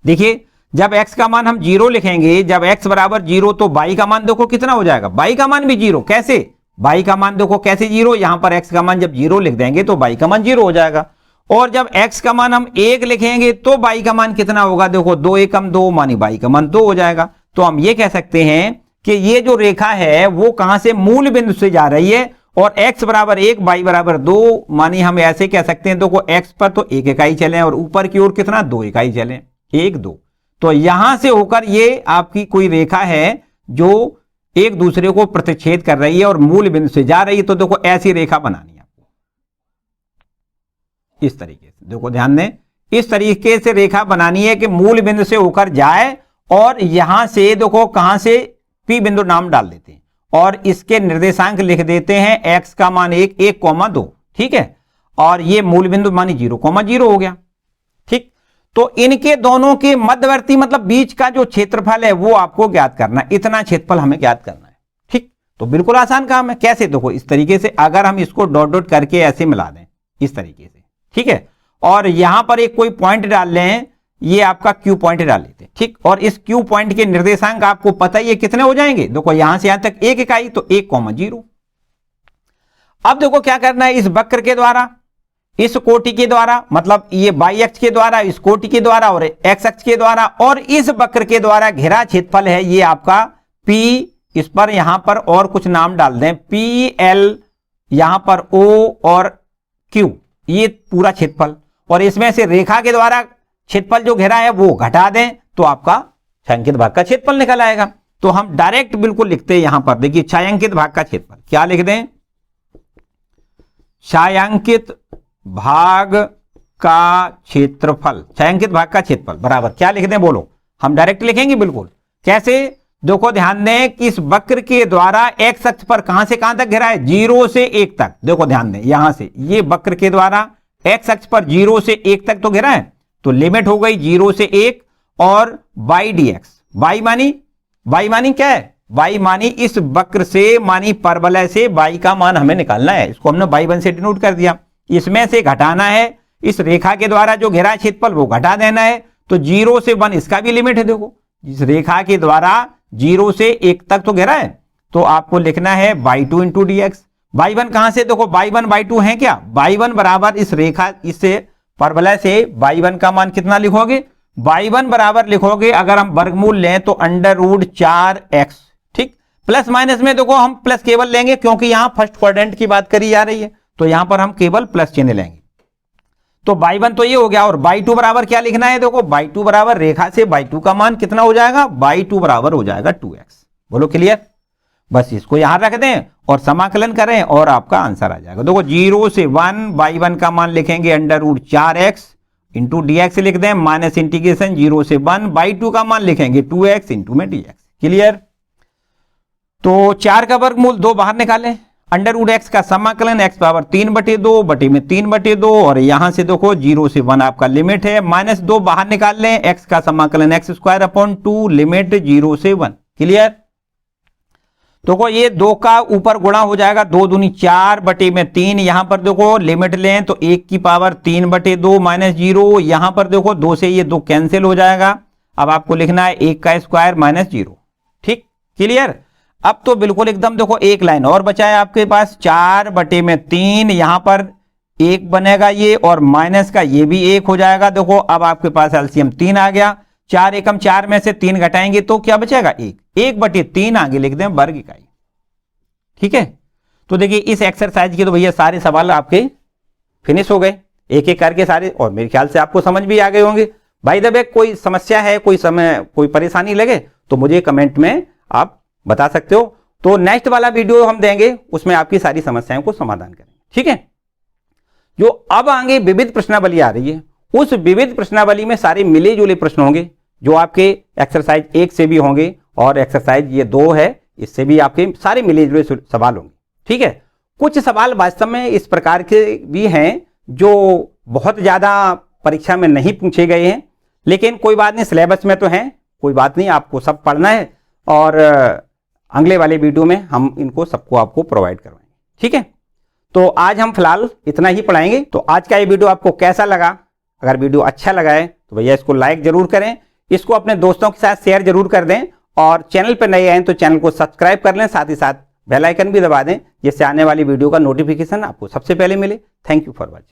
देखिए जब x का मान हम 0 लिखेंगे, जब x बराबर 0 तो y का मान देखो कितना हो जाएगा, y का मान भी 0, कैसे y का मान देखो कैसे 0, यहां पर x का मान जब 0 लिख देंगे तो y का मान 0 हो जाएगा, और जब x का मान हम 1 लिखेंगे तो y का मान कितना होगा, देखो 2 एकम 2 मानी y का मान 2 हो जाएगा। तो हम ये कह सकते हैं कि ये जो रेखा है वो कहां से, मूल बिंदु से जा रही है, और x बराबर 1 y बराबर 2 मानी हम ऐसे कह सकते हैं, देखो x पर तो 1 इकाई चले और ऊपर की ओर कितना 2 इकाई चले, 1 2, तो यहां से होकर ये आपकी कोई रेखा है जो एक दूसरे को प्रतिच्छेद कर रही है और मूल बिंदु से जा रही है। तो देखो ऐसी रेखा बनानी है आपको, इस तरीके से, देखो ध्यान दें, इस तरीके से रेखा बनानी है कि मूल बिंदु से होकर जाए, और यहां से देखो कहां से P बिंदु नाम डाल देते हैं और इसके निर्देशांक लिख देते हैं x का मान 1 1,2, ठीक है, और ये मूल बिंदु मानी 0,0 हो गया, ठीक। तो इनके दोनों के मध्यवर्ती मतलब बीच का जो क्षेत्रफल है वो आपको ज्ञात करना है, इतना क्षेत्रफल हमें ज्ञात करना है, ठीक। तो बिल्कुल आसान काम है, कैसे, देखो इस तरीके से अगर हम इसको डॉट डॉट करके ऐसे मिला दें इस तरीके से, ठीक है, और यहां पर एक कोई पॉइंट डाल लें, ये आपका क्यू पॉइंट डाल लेते हैं, ठीक, और इस क्यू पॉइंट के निर्देशांक आपको पता ही है कितने हो जाएंगे, देखो यहां से यहां तक 1 इकाई तो 1,0। अब देखो क्या करना है, इस वक्र के द्वारा, इस कोटि के द्वारा, मतलब ये y अक्ष के द्वारा, इस कोटि के द्वारा और x अक्ष के द्वारा, और इस वक्र के द्वारा घिरा क्षेत्रफल है ये आपका P, इस पर यहां पर और कुछ नाम डाल दें, PL, यहां पर O और Q, ये पूरा क्षेत्रफल, और इसमें से रेखा के द्वारा क्षेत्रफल जो घेरा है वो घटा दें तो आपका छायांकित भाग का क्षेत्रफल निकल आएगा। तो हम डायरेक्ट बिल्कुल लिखते हैं यहां पर, देखिए छायांकित भाग का क्षेत्रफल क्या लिख दें, छायांकित भाग का क्षेत्रफल, छायांकित भाग का क्षेत्रफल बराबर क्या लिख दें, बोलो, हम डायरेक्ट लिखेंगे बिल्कुल, कैसे, देखो ध्यान दें कि इस वक्र के द्वारा x अक्ष पर कहां से कहां तक घेरा है, 0 से 1 तक, देखो ध्यान दें यहां से ये वक्र के द्वारा x अक्ष पर 0 से 1 तक तो घेरा है, तो लिमिट हो गई 0 से 1 और y dx, y मानी क्या है, y मानी इस वक्र से मानी परवलय से y का मान हमें निकालना है, इसको हमने y1 से डिनोट कर दिया, इसमें से घटाना है, इस रेखा के द्वारा जो घेरा क्षेत्रफल वो घटा देना है, तो 0 से 1 इसका भी लिमिट है, देखो इस रेखा के द्वारा 0 से 1 तक तो घेरा है, तो आपको लिखना है y2 इंटू dx, y1 कहां से, देखो y1 y2 है क्या, y1 बराबर इस रेखा इससे परवलय से y1 का मान कितना लिखोगे, y1 बराबर लिखोगे अगर हम वर्गमूल लें तो √4x, ठीक, प्लस माइनस में देखो हम प्लस केवल लेंगे क्योंकि यहां फर्स्ट क्वाड्रेंट की बात करी जा रही है, तो यहां पर हम केवल प्लस चिन्ह लेंगे, तो y1 तो ये हो गया, और y2 बराबर क्या लिखना है, देखो y2 बराबर रेखा से y2 का मान कितना हो जाएगा, y2 बराबर हो जाएगा 2x, बोलो क्लियर, बस इसको यहां रख दें और समाकलन करें और आपका आंसर आ जाएगा। देखो 0 से 1 y1 का मान लिखेंगे √4x इंटू dx लिख दें, माइनस इंटीग्रेशन 0 से 1 y2 का मान लिखेंगे 2x इंटू में dx, क्लियर। तो 4 का वर्गमूल 2 बाहर निकालें, √x का समाकलन x पावर 3/2 बटे में 3/2, और यहां से देखो 0 से 1 आपका लिमिट है, -2 बाहर निकाल लें, x का समाकलन x²/2 लिमिट 0 से 1, क्लियर। देखो ये 2 का ऊपर गुणा हो जाएगा, 2 दूनी 4 बटे में 3, यहां पर देखो लिमिट लें तो 1 की पावर 3/2 -0, यहां पर देखो 2 से ये 2 कैंसिल हो जाएगा, अब आपको लिखना है 1 का स्क्वायर -0, ठीक, क्लियर। अब तो बिल्कुल एकदम देखो एक लाइन और बचा है आपके पास, 4 बटे में 3, यहां पर 1 बनेगा ये, और माइनस का ये भी 1 हो जाएगा, देखो अब आपके पास एलसीएम 3 आ गया, 4 एकम 4 में से 3 घटाएंगे तो क्या बचेगा 1/3 आगे लिख दें वर्ग इकाई, ठीक है। तो देखिए इस एक्सरसाइज के तो भैया सारे सवाल आपके फिनिश हो गए, एक एक करके सारे, और मेरे ख्याल से आपको समझ भी आ गए होंगे। भाई दबे कोई समस्या है, कोई परेशानी लगे तो मुझे कमेंट में आप बता सकते हो, तो नेक्स्ट वाला वीडियो हम देंगे उसमें आपकी सारी समस्याओं को समाधान करेंगे, ठीक है। जो अब आगे विविध प्रश्नावली आ रही है, उस विविध प्रश्नावली में सारे मिले जुले प्रश्न होंगे, जो आपके एक्सरसाइज 1 से भी होंगे और एक्सरसाइज ये 2 है इससे भी आपके सारे मिले जुले सवाल होंगे, ठीक है। कुछ सवाल वास्तव में इस प्रकार के भी हैं जो बहुत ज्यादा परीक्षा में नहीं पूछे गए हैं, लेकिन कोई बात नहीं, सिलेबस में तो हैं, कोई बात नहीं, आपको सब पढ़ना है और अगले वाले वीडियो में हम इनको सबको आपको प्रोवाइड करवाएंगे। ठीक है, तो आज हम फिलहाल इतना ही पढ़ाएंगे। तो आज का ये वीडियो आपको कैसा लगा? अगर वीडियो अच्छा लगा है तो भैया इसको लाइक जरूर करें, इसको अपने दोस्तों के साथ शेयर जरूर कर दें, और चैनल पर नए आए तो चैनल को सब्सक्राइब कर लें, साथ ही साथ बेल आइकन भी दबा दें, जिससे आने वाली वीडियो का नोटिफिकेशन आपको सबसे पहले मिले। Thank you for watching.